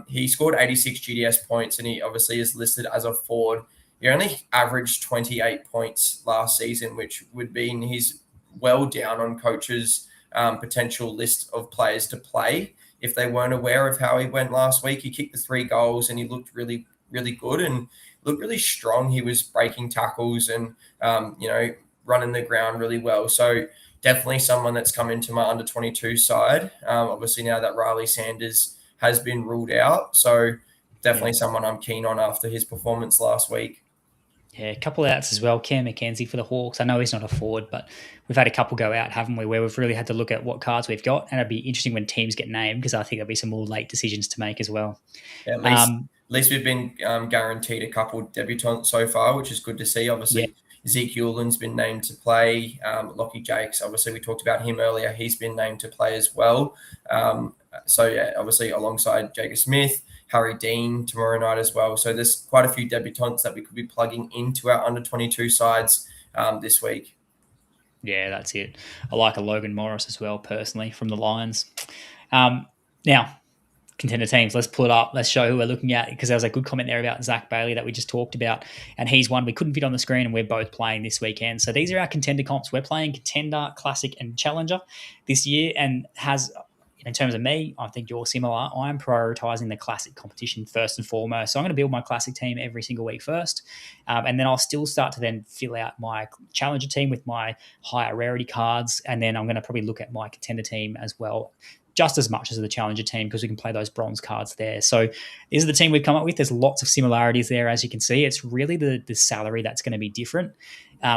He scored 86 GDS points, and he obviously is listed as a forward. He only averaged 28 points last season, which would mean he's well down on coaches' potential list of players to play. If they weren't aware of how he went last week, he kicked the 3 goals and he looked really, really good and looked really strong. He was breaking tackles and, running the ground really well. So definitely someone that's come into my under 22 side. Obviously now that Riley Sanders has been ruled out. So definitely someone I'm keen on after his performance last week. Yeah, a couple of outs as well. Cam McKenzie for the Hawks. I know he's not a forward, but we've had a couple go out, haven't we, where we've really had to look at what cards we've got. And it'd be interesting when teams get named because I think there'll be some more late decisions to make as well. Yeah, at least we've been guaranteed a couple debutants so far, which is good to see. Obviously, Zeke Euland's been named to play. Lockie Jakes, obviously, we talked about him earlier. He's been named to play as well. Obviously, alongside Jacob Smith, Harry Dean tomorrow night as well. So there's quite a few debutants that we could be plugging into our under 22 sides this week. Yeah, that's it. I like a Logan Morris as well, personally, from the Lions. Now, contender teams, let's pull it up. Let's show who we're looking at, because there was a good comment there about Zach Bailey that we just talked about, and he's one we couldn't fit on the screen, and we're both playing this weekend. So these are our contender comps. We're playing Contender, Classic, and Challenger this year, and has... In terms of me, I think you're similar. I'm prioritising the Classic competition first and foremost. So I'm going to build my Classic team every single week first. And then I'll still start to then fill out my Challenger team with my higher rarity cards. And then I'm going to probably look at my Contender team as well, just as much as the Challenger team, because we can play those bronze cards there. So this is the team we've come up with. There's lots of similarities there, as you can see. It's really the salary that's going to be different.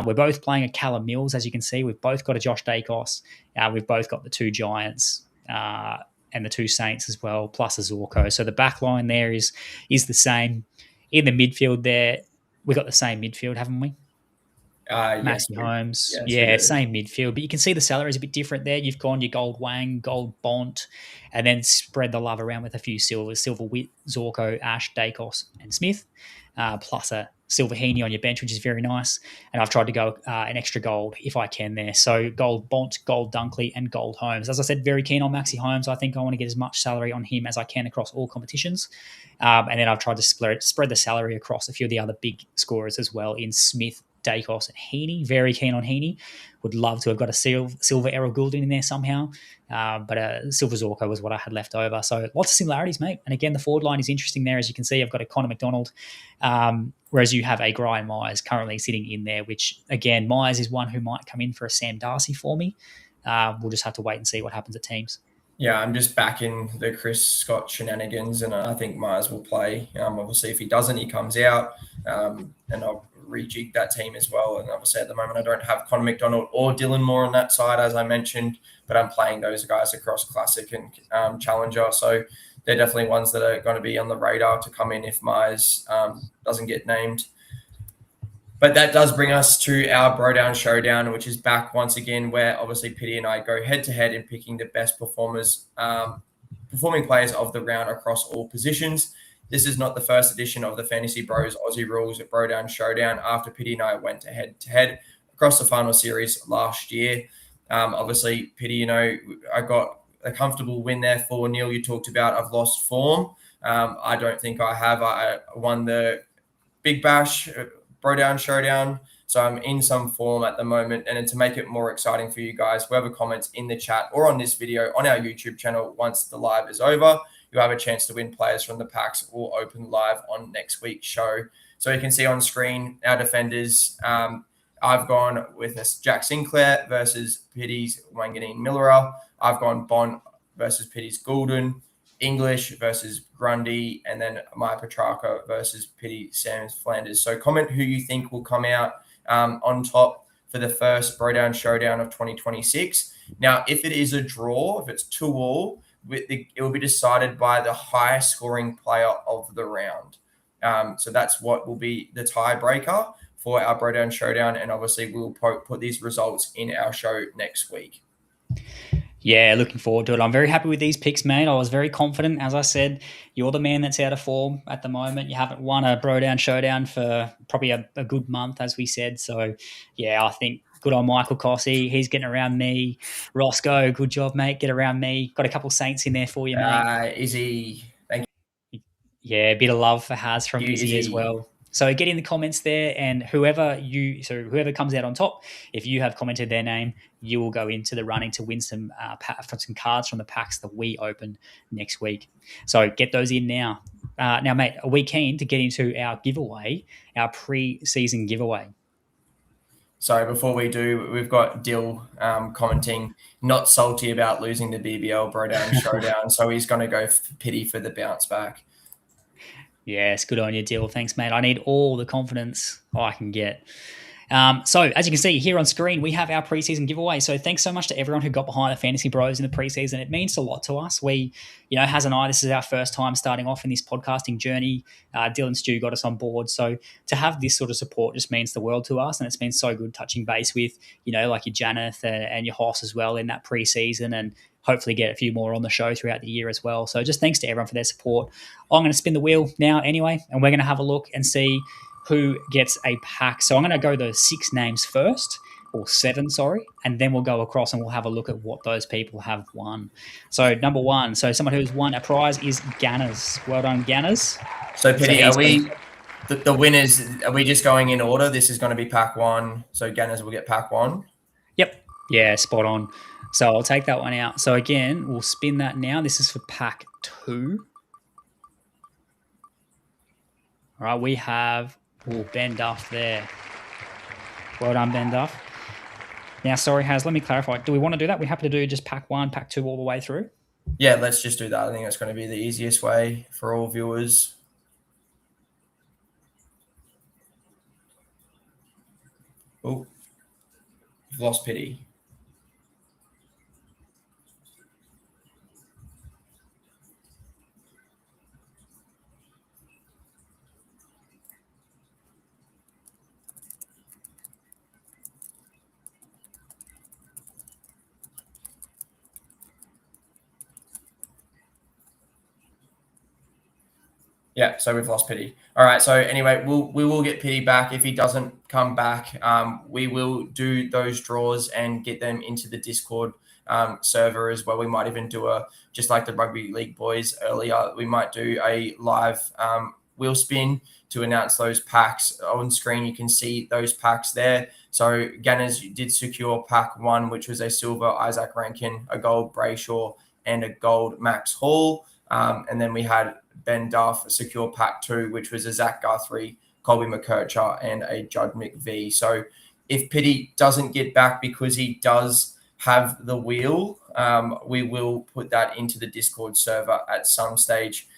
We're both playing a Callum Mills, as you can see. We've both got a Josh Dacos. We've both got the 2 Giants. And the 2 Saints as well, plus a Zorko. So the back line there is the same. In the midfield there, we got the same midfield, haven't we? Maxi Holmes. Same midfield. But you can see the salary is a bit different there. You've gone your Gold Wang, Gold Bont, and then spread the love around with a few silvers. Silver Witt, Zorko, Ash, Dacos, and Smith, plus a Silver Heaney on your bench, which is very nice. And I've tried to go an extra gold if I can there. So Gold Bont, Gold Dunkley, and Gold Holmes. As I said, very keen on Maxi Holmes. I think I want to get as much salary on him as I can across all competitions. And then I've tried to spread the salary across a few of the other big scorers as well in Smith, Dacos and Heaney. Very keen on Heaney. Would love to have got a silver Errol Goulden in there somehow. But silver Zorko was what I had left over. So lots of similarities, mate. And again, the forward line is interesting there. As you can see, I've got a Connor McDonald, whereas you have a Brian Myers currently sitting in there, which, again, Myers is one who might come in for a Sam Darcy for me. We'll just have to wait and see what happens at teams. Yeah, I'm just backing the Chris Scott shenanigans, and I think Myers will play. Obviously, if he doesn't, he comes out, and I'll rejig that team as well. And obviously, at the moment, I don't have Connor McDonald or Dylan Moore on that side, as I mentioned, but I'm playing those guys across Classic and Challenger. So they're definitely ones that are going to be on the radar to come in if Myers doesn't get named. But that does bring us to our BroDown ShowDown, which is back once again, where obviously Pitty and I go head-to-head in picking the best performing players of the round across all positions. This is not the first edition of the Fantasy Bros Aussie Rules at BroDown ShowDown, after Pitty and I went head-to-head across the final series last year. Obviously, Pitty, I got a comfortable win there for Neil. You talked about I've lost form. I don't think I have. I won the Big Bash BroDown ShowDown, so I'm in some form at the moment. And to make it more exciting for you guys, whoever comments in the chat or on this video on our YouTube channel once the live is over, you have a chance to win players from the packs. Will open live on next week's show. So you can see on screen our defenders. I've gone with Jack Sinclair versus Pitty's Wanganeen Millera. I've gone Bond versus Pitty's Goulden, English versus Grundy, and then Maya Petrarca versus Pitty Sam's Flanders. So comment who you think will come out on top for the first BroDown ShowDown of 2026. Now, if it is a draw, if it's 2-2, it will be decided by the highest scoring player of the round. So that's what will be the tiebreaker for our BroDown ShowDown. And obviously we'll put these results in our show next week. Yeah, looking forward to it. I'm very happy with these picks, mate. I was very confident. As I said, you're the man that's out of form at the moment. You haven't won a BroDown ShowDown for probably a good month, as we said. So, yeah, I think good on Michael Cossey. He's getting around me. Roscoe, good job, mate. Get around me. Got a couple Saints in there for you, mate. Izzy, thank you. Yeah, a bit of love for Haz from Izzy as well. So get in the comments there, and whoever comes out on top, if you have commented their name, you will go into the running to win some cards from the packs that we open next week. So get those in now. Now, mate, are we keen to get into our giveaway, our pre-season giveaway? So before we do, we've got Dill commenting, not salty about losing the BBL BroDown ShowDown, so he's going to go Pitty for the bounce back. Yes, good on you, Dill. Thanks, mate. I need all the confidence I can get. So as you can see here on screen, we have our preseason giveaway. So thanks so much to everyone who got behind the Fantasy Bros in the preseason. It means a lot to us. We, Haz and I, this is our first time starting off in this podcasting journey. Dylan Stew got us on board. So to have this sort of support just means the world to us. And it's been so good touching base with, like your Janeth and your Hoss as well in that preseason, and hopefully get a few more on the show throughout the year as well. So just thanks to everyone for their support. I'm going to spin the wheel now anyway, and we're going to have a look and see who gets a pack. So I'm going to go those 6 names first, or 7, sorry, and then we'll go across and we'll have a look at what those people have won. So number 1, so someone who's won a prize is Ganners. Well done, Ganners. So Pitty, are we the winners? Are we just going in order? This is going to be pack 1, so Ganners will get pack 1. Yep. Yeah, spot on. So I'll take that one out. So again, we'll spin that now. This is for pack 2. All right, we have Ben Duff there. Well done, Ben Duff. Now, sorry, Haz, let me clarify. Do we want to do that? We're happy to do just pack 1, pack 2 all the way through? Yeah, let's just do that. I think that's going to be the easiest way for all viewers. Oh, we've lost Pitty. Yeah, so we've lost Pitty. All right, so anyway, we will get Pitty back. If he doesn't come back, we will do those draws and get them into the Discord server as well. We might even do just like the Rugby League boys earlier, we might do a live wheel spin to announce those packs. On screen, you can see those packs there. So Gunners did secure pack 1, which was a silver Isaac Rankin, a gold Brayshaw, and a gold Max Hall. And then we had Ben Duff secure pack 2, which was a Zach Guthrie, Colby McKercher, and a Judd McVee. So if Pitty doesn't get back because he does have the wheel, we will put that into the Discord server at some stage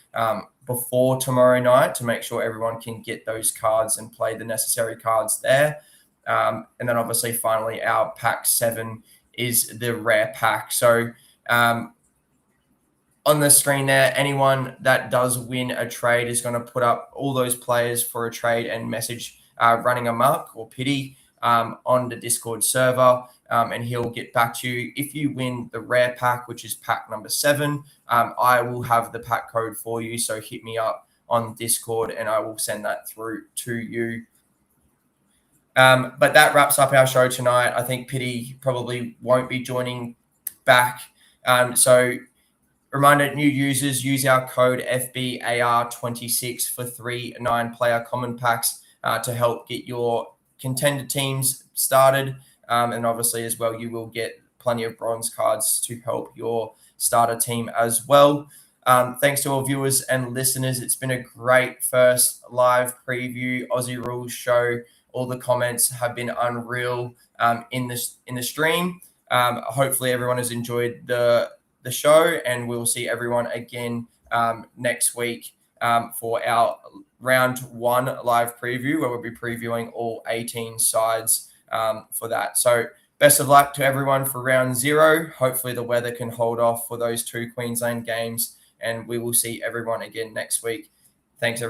before tomorrow night to make sure everyone can get those cards and play the necessary cards there. And then obviously finally our pack 7 is the rare pack. So on the screen there, anyone that does win a trade is going to put up all those players for a trade and message Running Amok or Pitty on the Discord server, and he'll get back to you. If you win the rare pack, which is pack number 7, I will have the pack code for you. So hit me up on Discord and I will send that through to you. But that wraps up our show tonight. I think Pitty probably won't be joining back. So reminder, new users, use our code FBAR26 for 3 9-player common packs to help get your contender teams started. And obviously as well, you will get plenty of bronze cards to help your starter team as well. Thanks to all viewers and listeners. It's been a great first live preview Aussie Rules show. All the comments have been unreal in the stream. Hopefully everyone has enjoyed the show, and we'll see everyone again next week for our round 1 live preview, where we'll be previewing all 18 sides for that. So best of luck to everyone for round 0. Hopefully the weather can hold off for those 2 Queensland games, and we will see everyone again next week. Thanks, everyone.